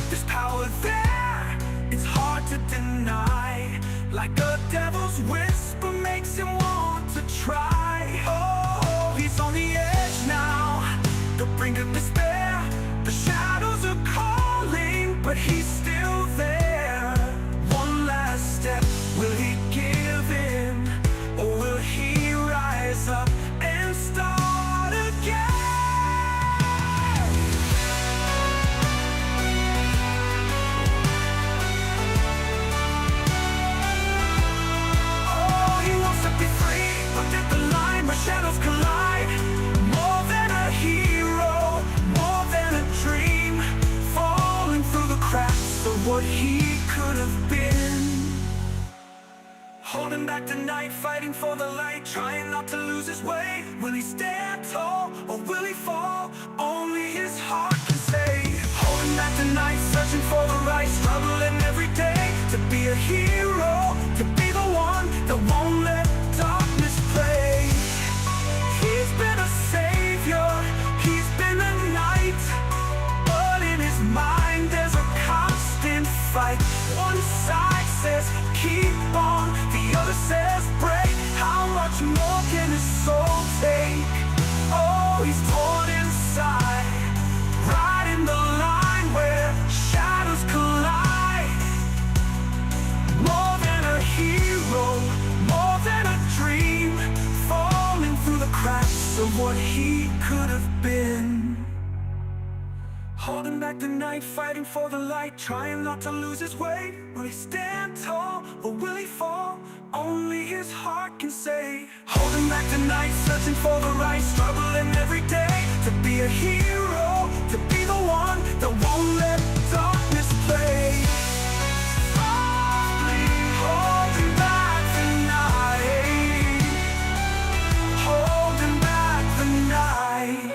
There's power there, it's hard to deny, like a devil's whisper makes him want to try. Oh, he's on the edge now, the brink of despair. The shadows are calling, but he's still there. One last step, will he give in, or will he rise up and start again? Oh, he wants to be free, but at the line where shadows collide. More than a hero, more than a dream, falling through the cracks of what he could have been. Holding back the night, fighting for the light, trying not to lose his way. Will he stand tall or will he fall? Only his heart can say. Holding back the night, searching for the right, struggling every day to be a hero, to be the one that won't let darkness play. He's been a savior, he's been a knight, but in his mind there's a constant fight. One side says keep on, the other says break. How much more can his soul take? Oh, he's torn inside, right in the line where shadows collide. More than a hero, more than a dream, falling through the cracks of what he could have been. Holding back the night, fighting for the light, trying not to lose his way. Will he stand tall or will he fall? Only his heart can say. Holding back the night, searching for the right, struggling every day to be a hero, to be the one that won't let darkness play. Holding back the night, holding back the night.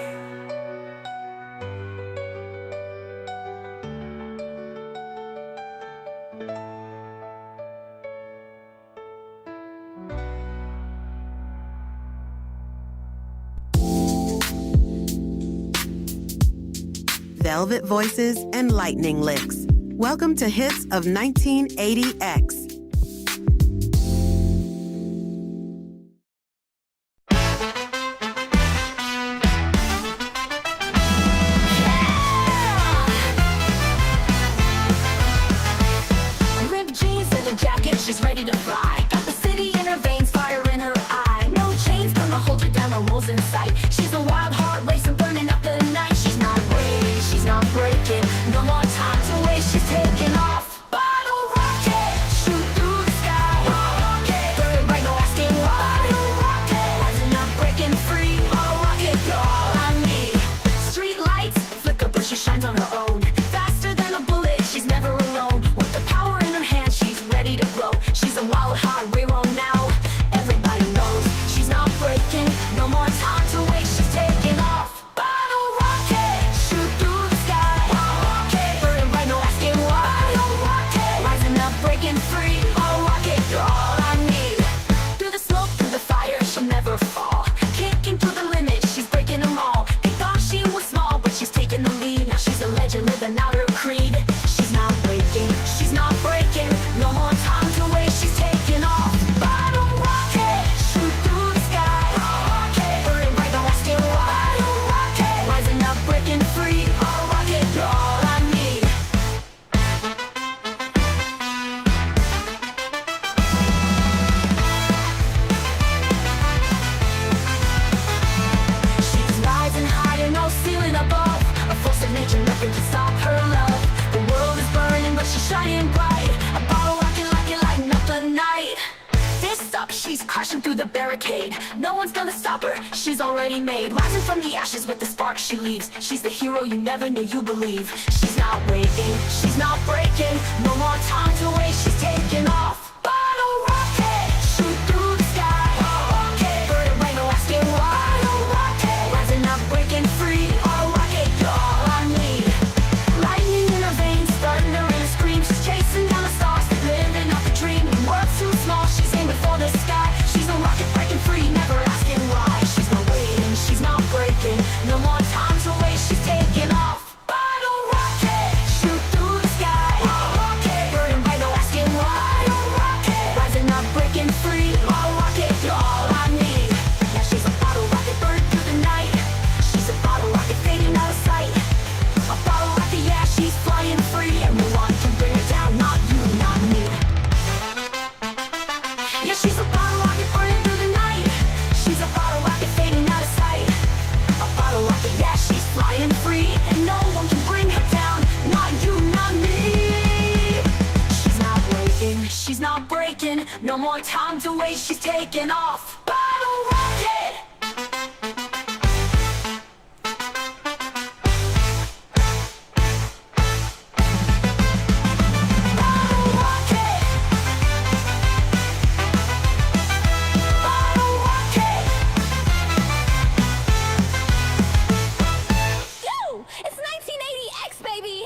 velvet voices, and lightning licks. Welcome to Hits of 1980X. Ripped jeans and a jacket, she's ready to fly. Got the city in her veins, fire in her eye. No chains gonna hold her down, no rules in sight. She's a wild heart racing, burning up the night. She's not waiting, she's not breaking. No more time to waste, she's taking off. Bottle rocket, shoot through the sky. Rocket, burn right, no asking why. Rocket, rising up, breaking free. Rocket, you're all I need. Street lights, flicker, but she shines on her own. Faster than a bullet, she's never alone. With the power in her hand, she's ready to blow. She's a wild heart, we're on now. Everybody knows she's not breaking. No more time to waste, she's taking off. Bottle rocket, shoot through the sky. Rocket, burning bright, no asking why. Rocket, rising up, breaking free. Rocket, you're all I need. Through the smoke, through the fire, she'll never fall. Kicking to the limit, she's breaking them all. They thought she was small, but she's taking the lead. Now she's a legend, living out her creed. She's not breaking, she's not breaking. No more time to waste, she's taking off. Bottle rocket, shoot through the sky. Rocket, burning bright, no asking why. Rocket, rising up, breaking free. Rocket, you're all I need. She's rising higher, no ceiling above. A force of nature, nothing can stop her love. The world is burning, but she's shining bright. A bottle rocket like it, lighting up the night. This up, she's crashing through the barricade. No one's gonna stop her, she's already made. Rising from the ashes with the spark she leaves. She's the hero you never knew you believe. She's not waiting, she's not breaking. No more time to waste, she's taking off. Bottle rocket, shoot through the sky. Rocket, burning bright, no asking why. Rocket, rising up, breaking free. Rocket, you're all I need. Lightning in her veins, starting her in a scream. She's chasing down the stars, living out the dream. The world's too small, she's aiming for the sky. She's a rocket breaking free, never asking why. She's not waiting, she's not breaking. No more time to waste, she's taking off. Bottle rocket, shoot through the sky. Rocket, burning bright, no asking why. Rocket, rising up, breaking free. Rocket, you're all I need. Yeah, she's a bottle rocket, burning through the night. She's a bottle rocket, fading out of sight. A bottle rocket, yeah, she's flying free. And no one can bring her down, not you, not me. Yeah, she's a bottle rocket, burning through the night. She's a bottle rocket, fading out of sight. A bottle rocket, yeah, she's flying free. And no one can bring her down, not you, not me. She's not waiting, she's not breaking. No more time to waste, she's taking off. Bottle rocket. Bottle rocket. Bottle rocket. Yo, it's 1980X, baby.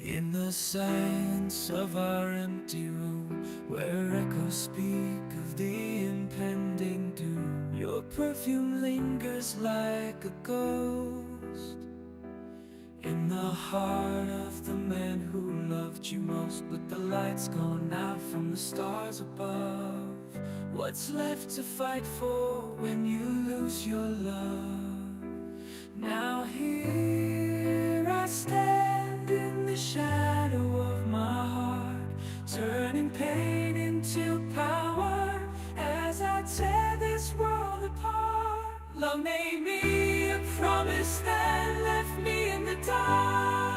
In the silence of our empty room, where echoes speak of the impending doom, your perfume lingers like a ghost in the heart of the man who loved you most. But the light's gone out from the stars above. What's left to fight for when you lose your love? Now here I stand in the shadow of my heart, turning pain into power as I tear this world apart. Love made me a promise that left me in the dark.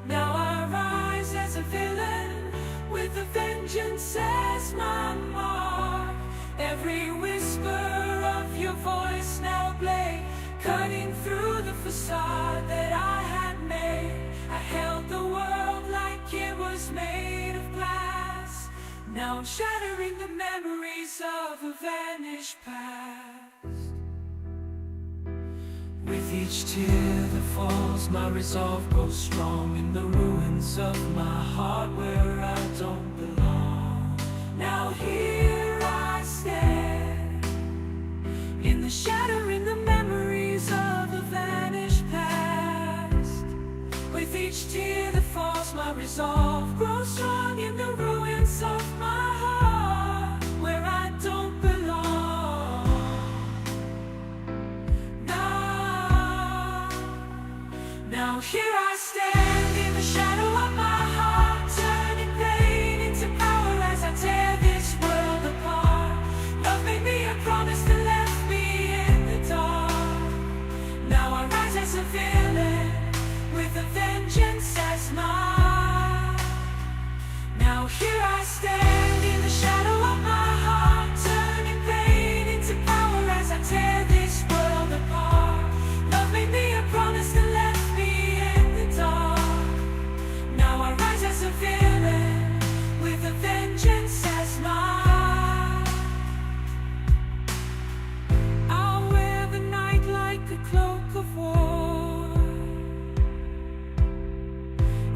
Now I rise as a villain with a vengeance as my mark. Every whisper of your voice now blade, cutting through the facade that I had made. I held the world like it was made of glass. Now I'm shattering the memories of a vanished past. With each tear that falls, my resolve grows strong in the ruins of my heart where I don't belong. Now here I stand, in the shattering the memories of a vanished past. With each tear that falls, my resolve grows strong in the ruins of my heart where I don't belong. Now here I stand in the shadow of my heart, turning pain into power as I tear this world apart. Love made me a promise that left me in the dark. Now I rise as a villain with a vengeance as mine. Now here I stand in the shadow of my heart, turning pain into power as I tear this world apart. Love made me a promise that left me in the dark. Now I rise as a villain with a vengeance as mine. I'll wear the night like a cloak of war.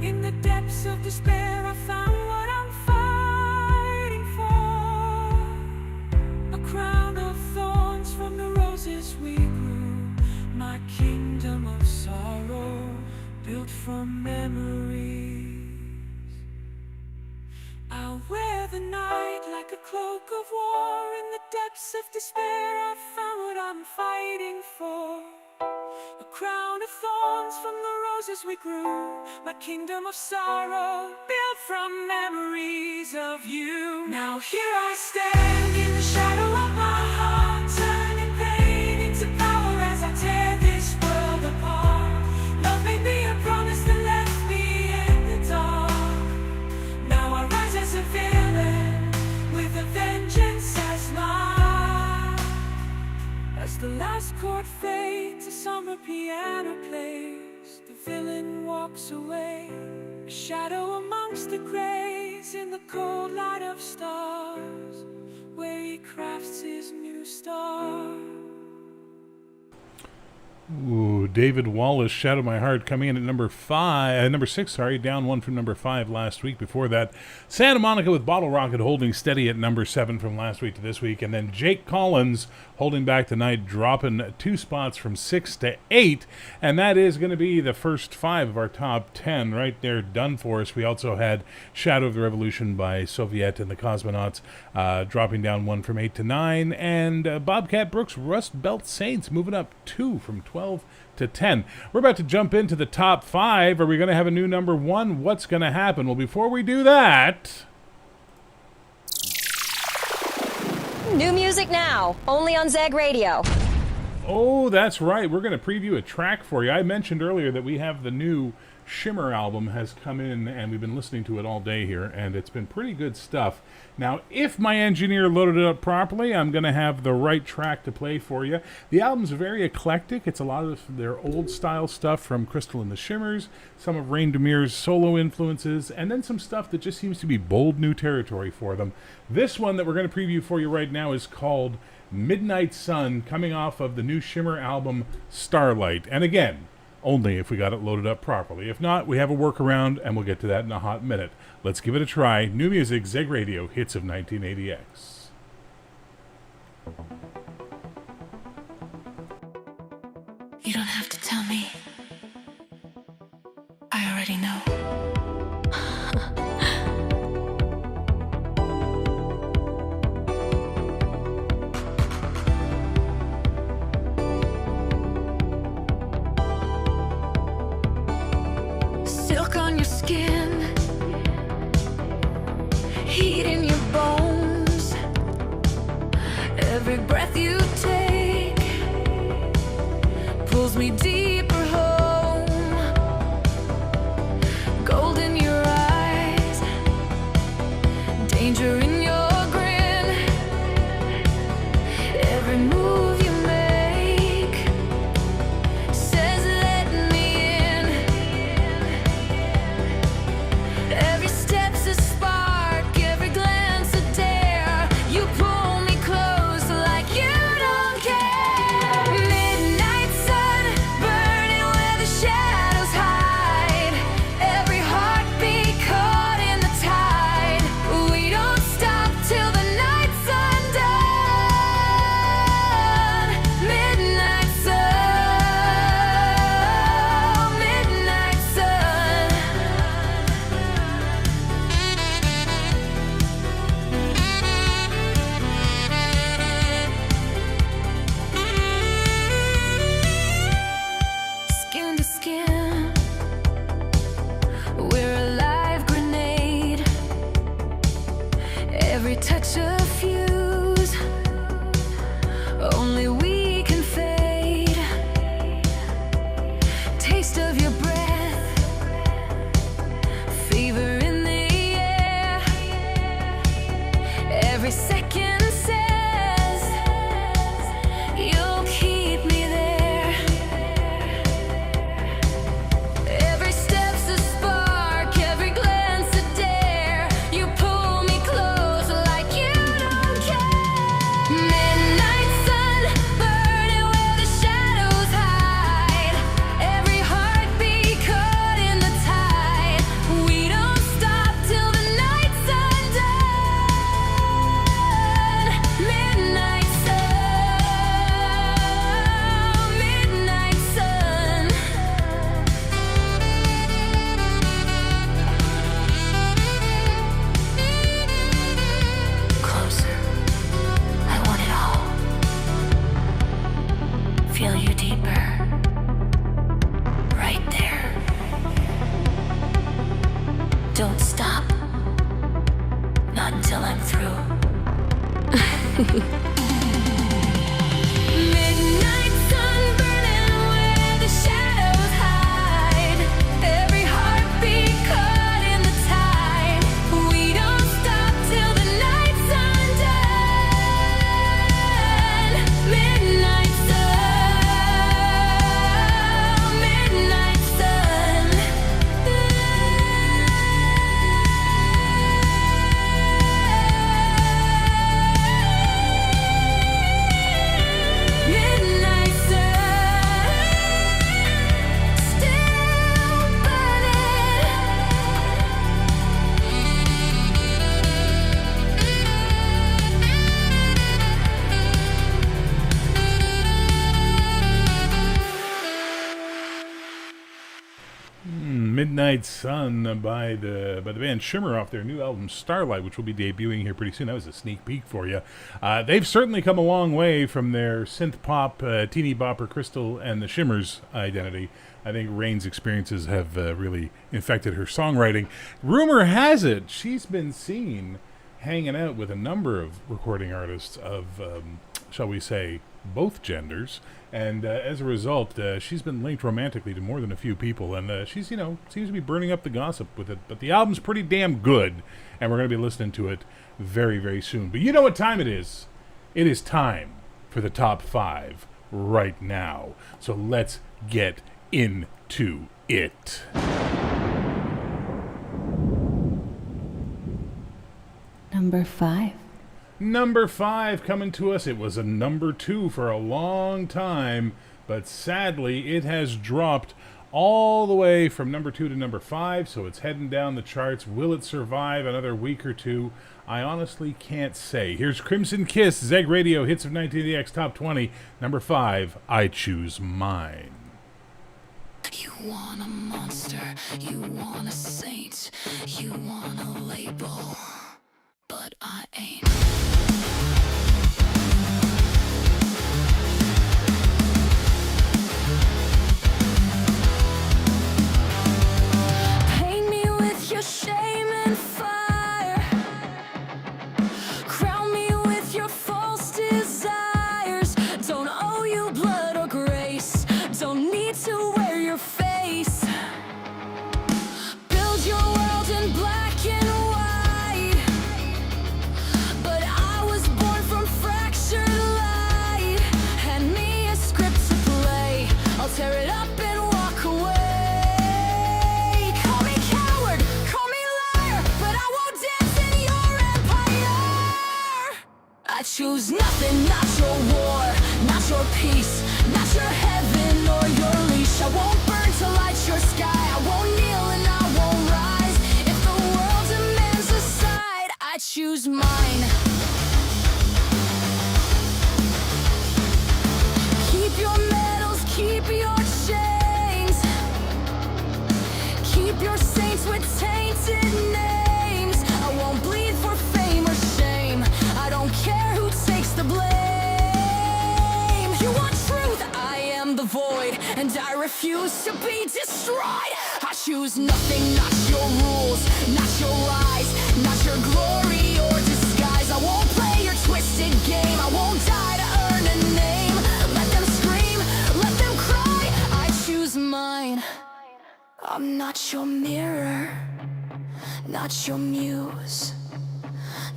In the depths of despair I found what I'm fighting for. A crown of thorns from the roses we grew. My kingdom of sorrow built from memories. I'll wear the night like a cloak of war. In the depths of despair I found what I'm fighting for. A crown of thorns from the roses we grew. My kingdom of sorrow built from memories of you. Now here I stand in the shadow of my heart, turning pain into power as I tear this world apart. Love made me a promise that left me in the dark. Now I rise as a villain with a vengeance as mine. As the last chord fades, a summer piano plays. The villain walks away, a shadow amongst the grays. In the cold light of stars, where he crafts his new star. Ooh, David Wallace, Shadow My Heart, coming in at number 6, down one from number 5 last week. Before that, Santa Monica with Bottle Rocket holding steady at number 7 from last week to this week. And then Jake Collins holding back tonight, dropping 2 spots from 6 to 8. And that is going to be the first 5 of our top 10 right there done for us. We also had Shadow of the Revolution by Soviet and the Cosmonauts dropping down 1 from 8 to 9. And Bobcat Brooks, Rust Belt Saints moving up 2 from 12 to 10. We're about to jump into the top 5. Are we going to have a new number 1? What's going to happen? Well, before we do that... New music now, only on Zeg Radio. Oh, that's right. We're going to preview a track for you. I mentioned earlier that we have the new Shimmer album has come in, and we've been listening to it all day here, and it's been pretty good stuff. Now, if my engineer loaded it up properly, I'm going to have the right track to play for you. The album's very eclectic. It's a lot of their old-style stuff from Crystal and the Shimmers, some of Rain Demir's solo influences, and then some stuff that just seems to be bold new territory for them. This one that we're going to preview for you right now is called Midnight Sun, coming off of the new Shimmer album, Starlight. And again, only if we got it loaded up properly. If not, we have a workaround, and we'll get to that in a hot minute. Let's give it a try. New music, Zeg Radio, hits of 1980X. You don't have to tell me. I already know. Silk on your skin, heat in your bones. Every breath you take pulls me deeper home. Gold in your eyes, danger in your grin. Every move you make says let me in. Every step's a spark, every glance a dare. You pull me close like you Don't stop. Not until I'm through. Midnight sun burning where the shadows hide. Every heartbeat caught in the tide. We don't stop till the night's undone. Midnight sun, midnight sun. Midnight sun, still Midnight Sun by the band Shimmer off their new album Starlight, which will be debuting here pretty soon. That was a sneak peek for you. They've certainly come a long way from their synth pop, teeny bopper Crystal and the Shimmers identity. I think Rain's experiences have really infected her songwriting. Rumor has it she's been seen hanging out with a number of recording artists of, shall we say, both genders, and as a result, she's been linked romantically to more than a few people, and she's, seems to be burning up the gossip with it. But the album's pretty damn good, and we're going to be listening to it very, very soon. But you know what time it is? It is time for the top 5 right now. So let's get into it. Number 5. Number 5 coming to us. It was a number 2 for a long time, but sadly it has dropped all the way from number 2 to number 5, so it's heading down the charts. Will it survive another week or two? I honestly can't say. Here's Crimson Kiss, Zeg Radio, Hits of 1980X Top 20. Number 5, I Choose Mine. You want a monster, you want a saint, you want a label, but I ain't. Paint me with your shame and fire, crown me with your false desires. Don't owe you blood or grace, don't need to wear your face. Build your world in black and white, but I was born from fractured light. Hand me a script to play, I'll tear it up and walk away. Call me coward, call me liar, but I won't dance in your empire. I choose nothing, not your war, not your peace, not your heaven or your leash. I won't burn to light your sky, I won't kneel and I won't rise. If the world demands a side, I choose mine. Keep your medals, keep your chains, keep your saints with tainted names. I won't bleed for fame or shame, I don't care who takes the blame. You want truth, I am the void, and I refuse to be destroyed. I choose nothing, not your rules, not your lies, not your glory or disguise. I won't play your twisted game, I won't die to earn a name. Let them scream, let them cry, I choose mine. I'm not your mirror, not your muse,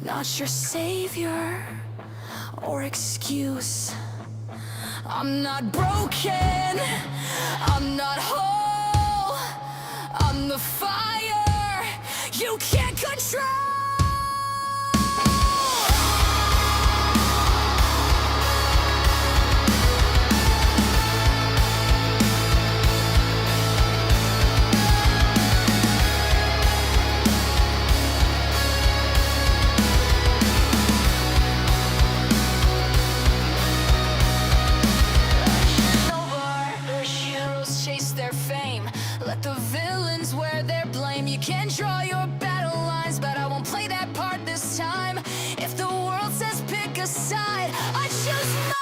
not your savior or excuse. I'm not broken, I'm not whole, I'm the fire you can't control. Heroes chase their fame, let the villains wear their blame. You can draw your battle lines, but I won't play that part this time. If the world says pick a side, I choose mine.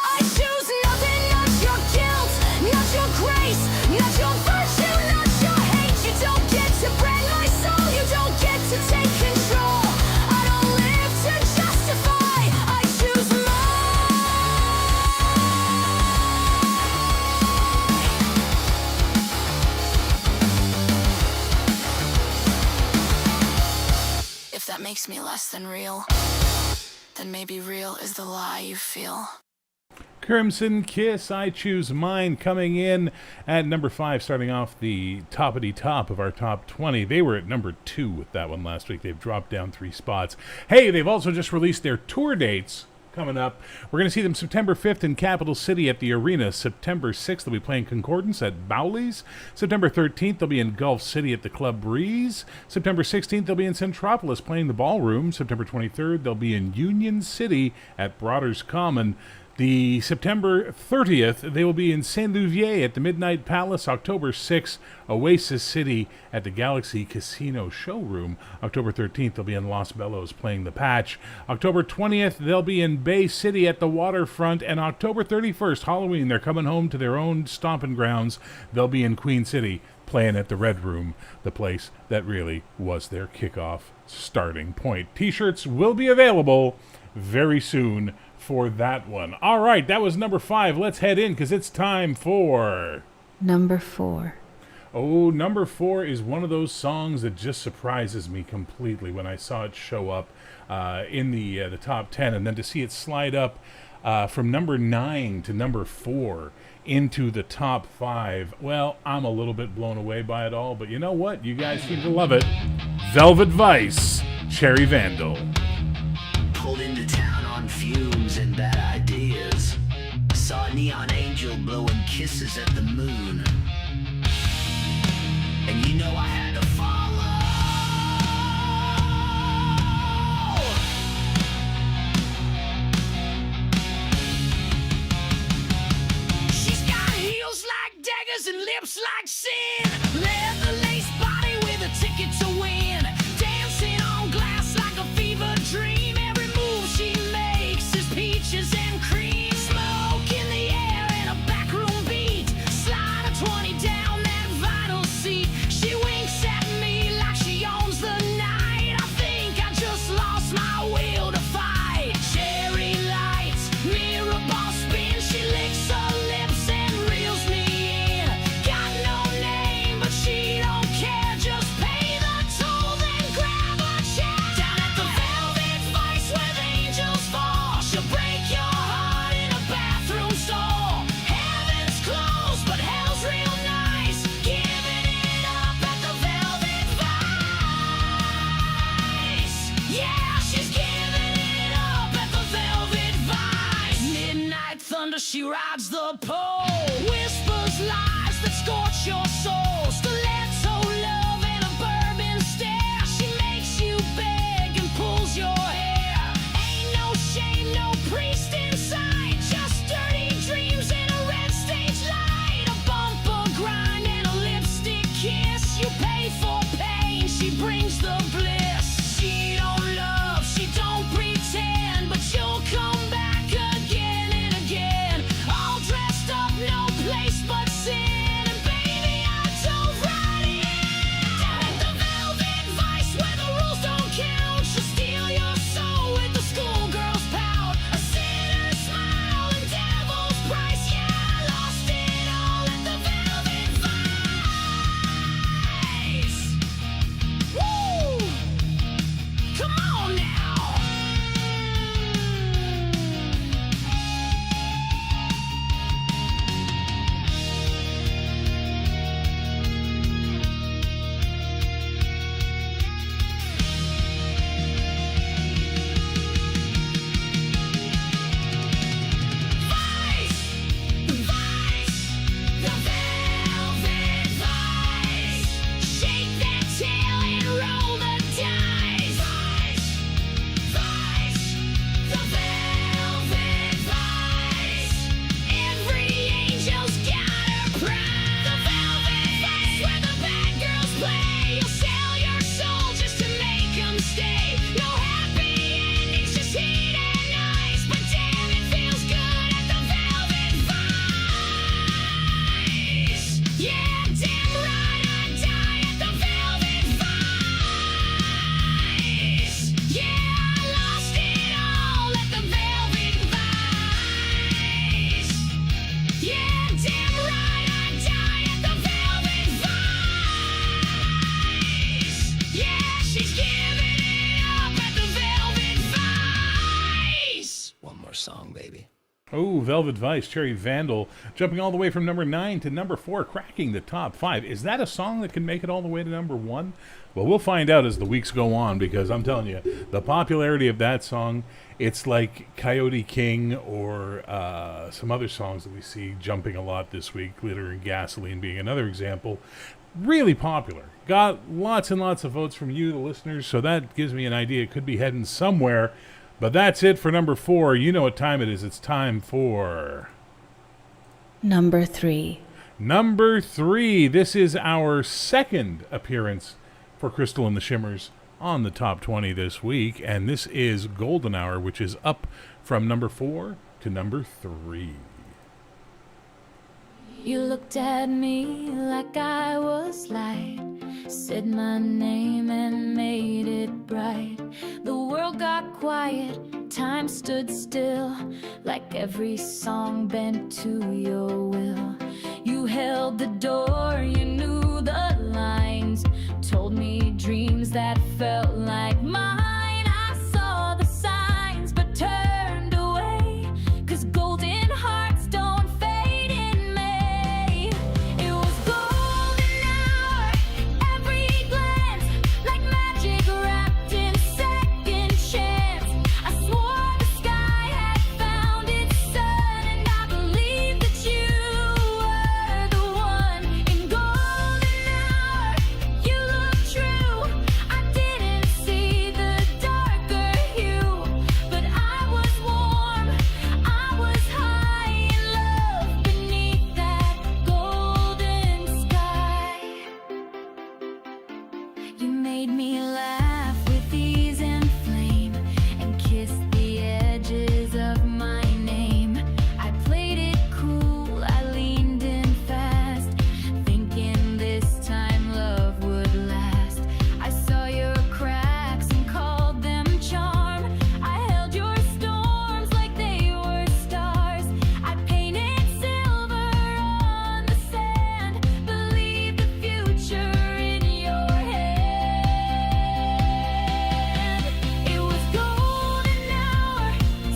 I choose nothing, not your guilt, not your grace, not your virtue, not your hate. You don't get to that makes me less than real, then maybe real is the lie you feel. Crimson Kiss, I Choose Mine, coming in at number 5, starting off the toppity top of our top 20. They were at number 2 with that one last week. They've dropped down 3 spots. Hey, they've also just released their tour dates coming up. We're going to see them September 5th in Capital City at the Arena. September 6th, they'll be playing Concordance at Bowley's. September 13th, they'll be in Gulf City at the Club Breeze. September 16th, they'll be in Centropolis playing the Ballroom. September 23rd, they'll be in Union City at Broaders Common. The September 30th, they will be in Saint-Louvier at the Midnight Palace. October 6th, Oasis City at the Galaxy Casino Showroom. October 13th, they'll be in Los Bellos playing the Patch. October 20th, they'll be in Bay City at the Waterfront. And October 31st, Halloween, they're coming home to their own stomping grounds. They'll be in Queen City playing at the Red Room, the place that really was their kickoff starting point. T-shirts will be available very soon for that one. All right, that was number 5. Let's head in because it's time for Number 4. Oh, number 4 is one of those songs that just surprises me completely when I saw it show up in the top 10, and then to see it slide up from number 9 to number 4 into the top 5. Well, I'm a little bit blown away by it all, but you know what? You guys seem to love it. Velvet Vice, Cherry Vandal. Pulled into town on fumes and bad ideas. Saw a neon angel blowing kisses at the moon. And you know I had to follow. She's got heels like daggers and lips like sin. Leather lace body with a ticket to win. Dancing on glass like a fever dream. Every move she makes is peaches and cream. Smoke in the air and a backroom beat. Slide a 20 down that vinyl seat. She winks at me like she owns the night. I think I just lost my will to fight. Cherry lights, mirror ball spin. She licks her lips and reels me in. Got no name, but she don't care. Just pay the toll, then grab a chair. Down at the Velvet Vice where the angels fall. She'll break your heart in a bathroom stall. Heaven's closed, but hell's real nice. Giving it up at the Velvet Vice. Yeah, she's giving it up at the Velvet Vice. Midnight thunder, she rides the pole. Whispers lies that scorch your soul. Stiletto love and a bourbon stare. She makes you beg and pulls your hair. Ain't no shame, no priest inside. Just dirty dreams and a red stage light. A bumper grind and a lipstick kiss. You pay for pain, she brings the bliss. She don't love, she don't pretend, but you'll come back again and again. All dressed up, no place Oh, Velvet Vice, Cherry Vandal, jumping all the way from number 9 to number 4, cracking the top 5. Is that a song that can make it all the way to number 1? Well, we'll find out as the weeks go on, because I'm telling you, the popularity of that song, it's like Coyote King or some other songs that we see jumping a lot this week, Glitter and Gasoline being another example. Really popular. Got lots and lots of votes from you, the listeners, so that gives me an idea it could be heading somewhere. But that's it for number 4. You know what time it is. It's time for... Number 3. Number 3. This is our second appearance for Crystal and the Shimmers on the top 20 this week. And this is Golden Hour, which is up from number 4 to number 3. You looked at me like I was light, said my name and made it bright. The world got quiet, time stood still, like every song bent to your will. You held the door, you knew the lines, told me dreams that felt like mine. I saw the signs but turned away, 'cause golden hearts don't fade in May. It was golden hour, every glance like magic wrapped in second chance. I swore the sky had found its sun, and I believed that you were the one. In golden hour, you looked true. I didn't see the darker hue, but I was warm, I was high in love beneath that golden sky. You made me laugh with ease and flame, and kissed the edges of my name. I played it cool, I leaned in fast, thinking this time love would last. I saw your cracks and called them charm. I held your storms like they were stars. I painted silver on the sand, believed the future in your hand. It was golden hour,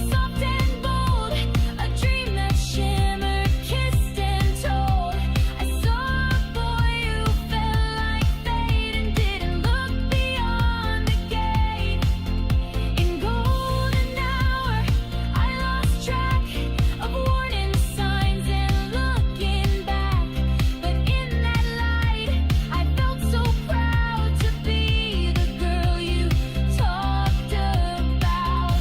soft and bold, a dream that shimmered, kissed and told. I saw a boy who felt like fate and didn't look beyond the gate. In golden hour, I lost track of warning signs and looking back, but in that light, I felt so proud to be the girl you talked about.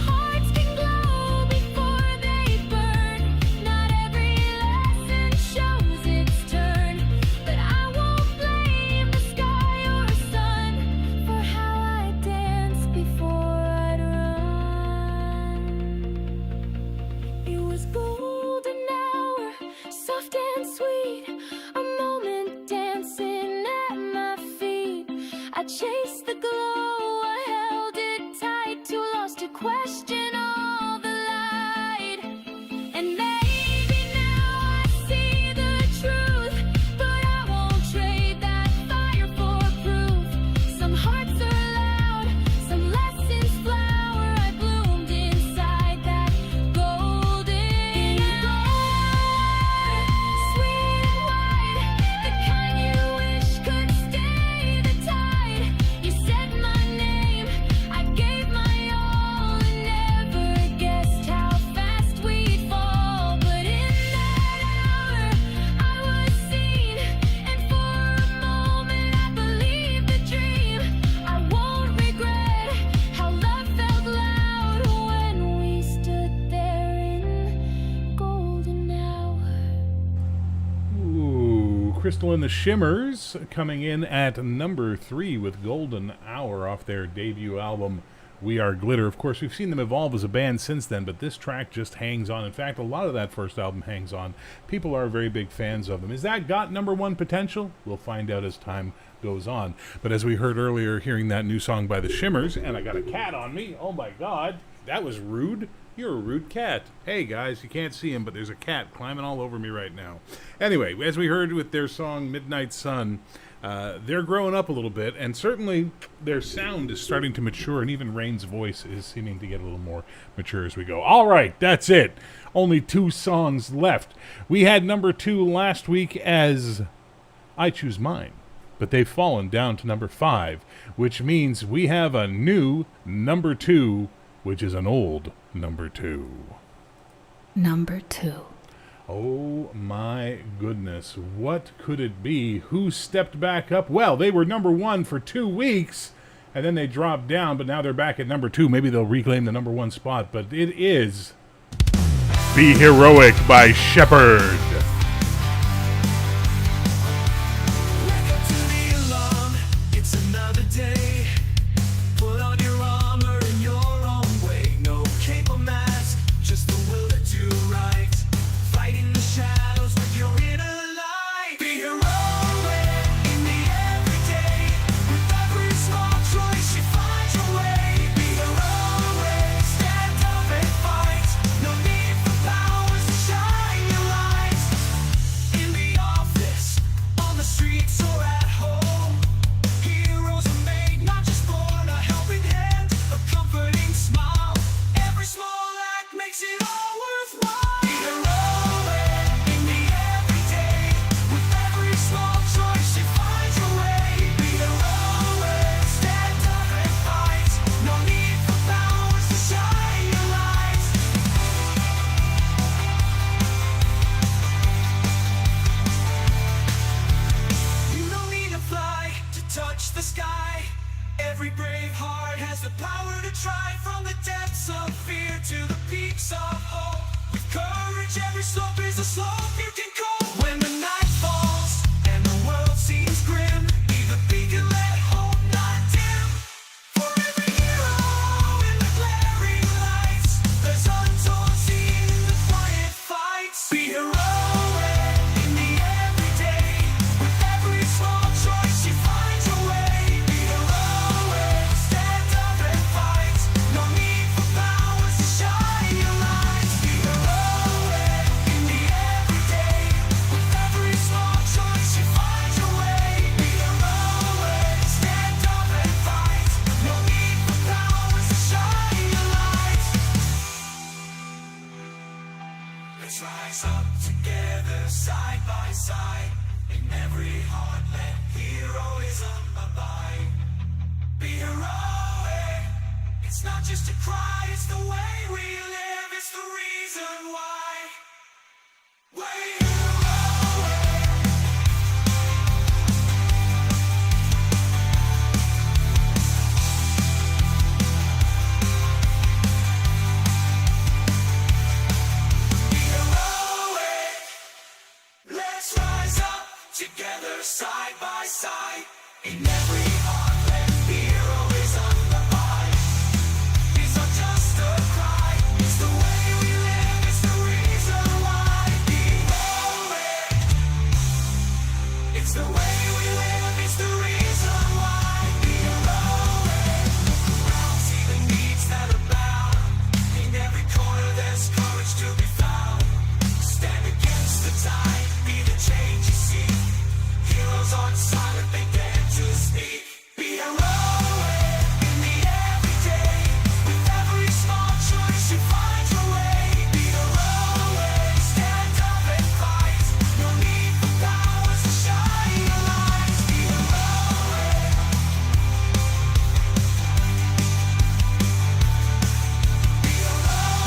Hearts can glow before they burn, not every lesson shows its turn, but I won't blame the sky or sun for how I danced before I'd run. It was golden hour, soft and sweet, a moment dancing at my feet. I chased the glow, I held it tight, too lost to question all the light. And maybe now I see the truth, but I won't trade that fire for proof. Some hearts are loud, some lessons flower. I bloomed inside that golden hour. Sweet and wide, the kind you wish could stay the tide. You said my name, I gave my all, and never guessed how fast we'd fall. But in that hour, I was seen, and for a moment I believed the dream. I won't regret how love felt loud when we stood there in golden hour. Ooh, Crystal and the Shimmers coming in at number 3 with Golden Hour off their debut album, We Are Glitter. Of course, we've seen them evolve as a band since then, but this track just hangs on. In fact, a lot of that first album hangs on. People are very big fans of them. Is that got number 1 potential? We'll find out as time goes on. But as we heard earlier, hearing that new song by the Shimmers, and I got a cat on me. Oh my God, that was rude. You're a rude cat. Hey guys, you can't see him, but there's a cat climbing all over me right now. Anyway, as we heard with their song Midnight Sun, They're growing up a little bit, and certainly their sound is starting to mature, and even Rain's voice is seeming to get a little more mature as we go. All right, that's it. Only 2 songs left. We had number 2 last week as I Choose Mine, but they've fallen down to number 5, which means we have a new number 2, which is an old number 2. Number 2. Oh my goodness, what could it be? Who stepped back up? Well, they were number 1 for 2 weeks, and then they dropped down, but now they're back at number 2. Maybe they'll reclaim the number 1 spot, but it is Be Heroic by Shepherd. Wake up to the alarm, it's another day. Put on your armor in your own way. No cape or mask, just the will to do right. Fighting the shadows with your inner light. Be heroic in the everyday. With every small choice you find your way. Be heroic, stand up and fight. No need for powers to shine your light. In the office, on the streets or at home, heroes are made, not just born. A helping hand, a comforting smile. Every small act makes it all worthwhile. Be heroic in the everyday. With every small choice you find your way. Be heroic, stand up and fight. No need for powers to shine your light. You don't need to fly to touch the sky. Every brave heart has the power to try. From the depths of fear to the peaks of hope. With courage, every slope is a slope you can go. When the night falls and the world seems grim, be the beacon, let hope not dim. For every hero in the glaring lights, there's untold seen in the quiet fights. Be heroic in the everyday. With every small choice you find your way. Be heroic, stand up and fight. No need for powers to shine your light. Be heroic in the everyday. With every small choice you find your way. Be heroic, stand up and fight. No need for powers to shine your light. Let's rise up together, side by side. In every heart, let heroism abide. Be heroic. It's not just a cry, it's the way we live. It's the reason why. We're heroic. Be heroic. Let's rise up together, side by side. In every heart, let heroism abide. It's not just a cry, it's the way we live, it's the reason why. Be heroic. It's the way we live, it's the reason why. Be heroic. Look around, see the needs that abound. In every corner, there's courage to be found. Stand against the tide, be the change you see. Heroes aren't silent, they dare to speak. Be heroic in the everyday. With every small choice you find your way. Be heroic, stand up and fight. No need for powers to shine your light. Be heroic. Be heroic.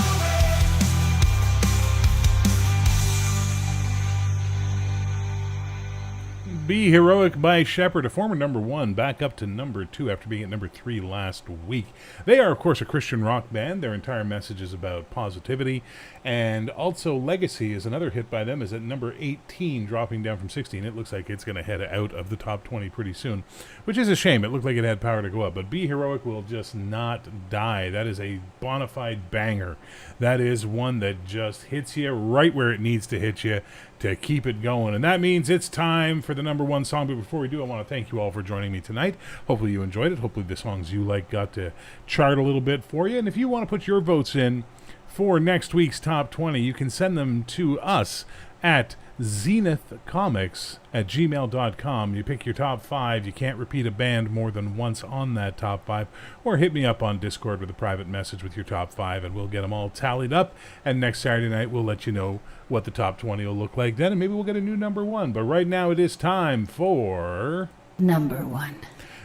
Be Heroic by Shepherd, a former number 1, back up to number 2 after being at number 3 last week. They are, of course, a Christian rock band. Their entire message is about positivity. And also Legacy is another hit by them, is at number 18, dropping down from 16. It looks like it's going to head out of the top 20 pretty soon, which is a shame. It looked like it had power to go up. But Be Heroic will just not die. That is a bona fide banger. That is one that just hits you right where it needs to hit you to keep it going. And that means it's time for the number 1 song. But before we do, I want to thank you all for joining me tonight. Hopefully you enjoyed it. Hopefully the songs you like got to chart a little bit for you. And if you want to put your votes in for next week's top 20, you can send them to us at zenithcomics@gmail.com. You pick your top 5. You can't repeat a band more than once on that top 5. Or hit me up on Discord with a private message with your top 5, and we'll get them all tallied up. And next Saturday night, we'll let you know what the top 20 will look like then, and maybe we'll get a new number 1. But right now, it is time for... Number 1.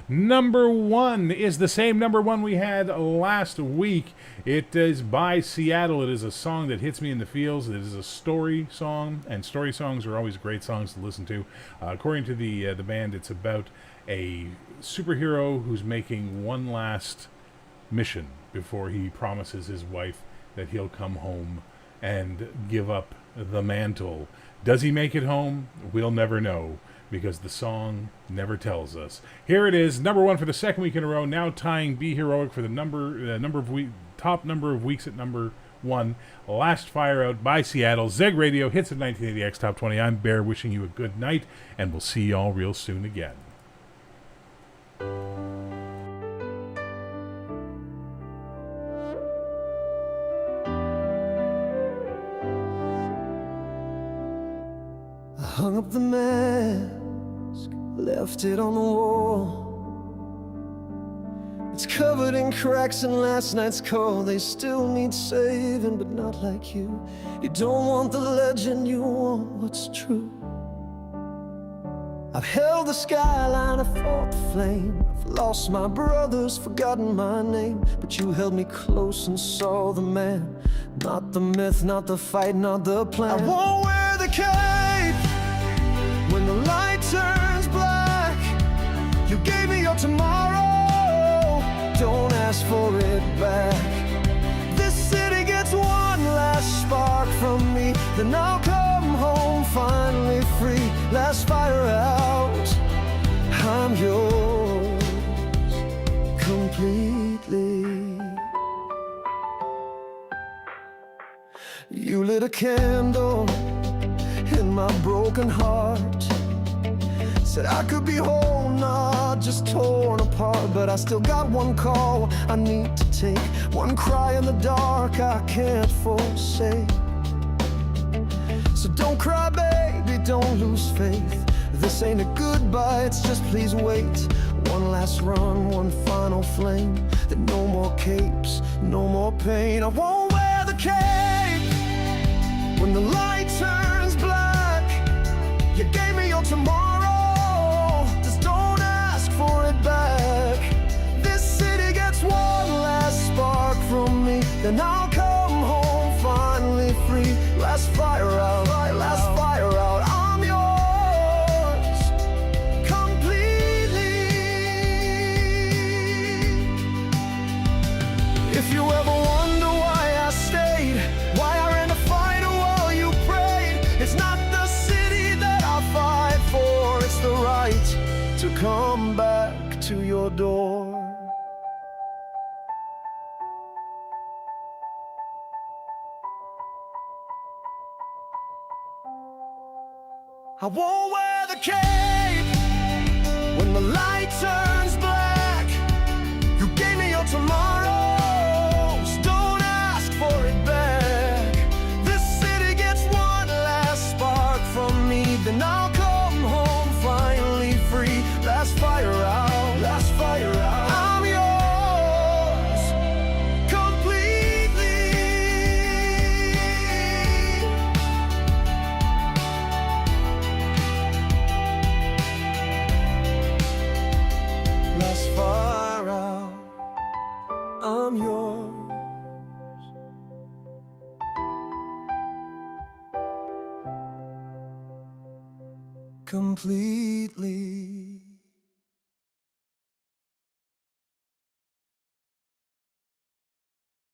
Number 1 is the same number 1 we had last week. It is by Seattle. It is a song that hits me in the feels. It is a story song, and story songs are always great songs to listen to. According to the band, it's about a superhero who's making one last mission before he promises his wife that he'll come home and give up the mantle. Does he make it home? We'll never know, because the song never tells us. Here it is, number 1 for the second week in a row, now tying Be Heroic for the top number of weeks at number 1. Last Fire Out by Seattle. Zeg Radio, Hits of 1980X Top 20. I'm Bear, wishing you a good night, and we'll see you all real soon again. I hung up the mask, left it on the wall. It's covered in cracks and last night's call. They still need saving, but not like you. You don't want the legend, you want what's true. I've held the skyline, I've fought the flame. I've lost my brothers, forgotten my name. But you held me close and saw the man. Not the myth, not the fight, not the plan. I won't wear the cape when the light turns black. You gave me your tomorrow, don't ask for it back. This city gets one last spark from me, then I'll come home finally free. Last fire out, I'm yours completely. You lit a candle in my broken heart. Said I could be whole, not just torn apart. But I still got one call I need to take, one cry in the dark I can't forsake. So don't cry, baby, don't lose faith. This ain't a goodbye, it's just please wait. One last run, one final flame. Then no more capes, no more pain. I won't wear the cape when the light turns black. You gave me your tomorrow, just don't ask for it back. This city gets one last spark from me, then I'll come home finally free. Last fire out, last fire out, I'm yours completely. If you ever wonder why I stayed, why I ran to fight while you prayed, it's not the city that I fight for, it's the right to come back to your door. I won't wear the cape when the light turns black. You gave me your tomorrow, so don't ask for it back. This city gets one last spark from me, then I'll come home finally free. Last fire out, last fire out, I'm yours completely. Last fire out, I'm yours completely.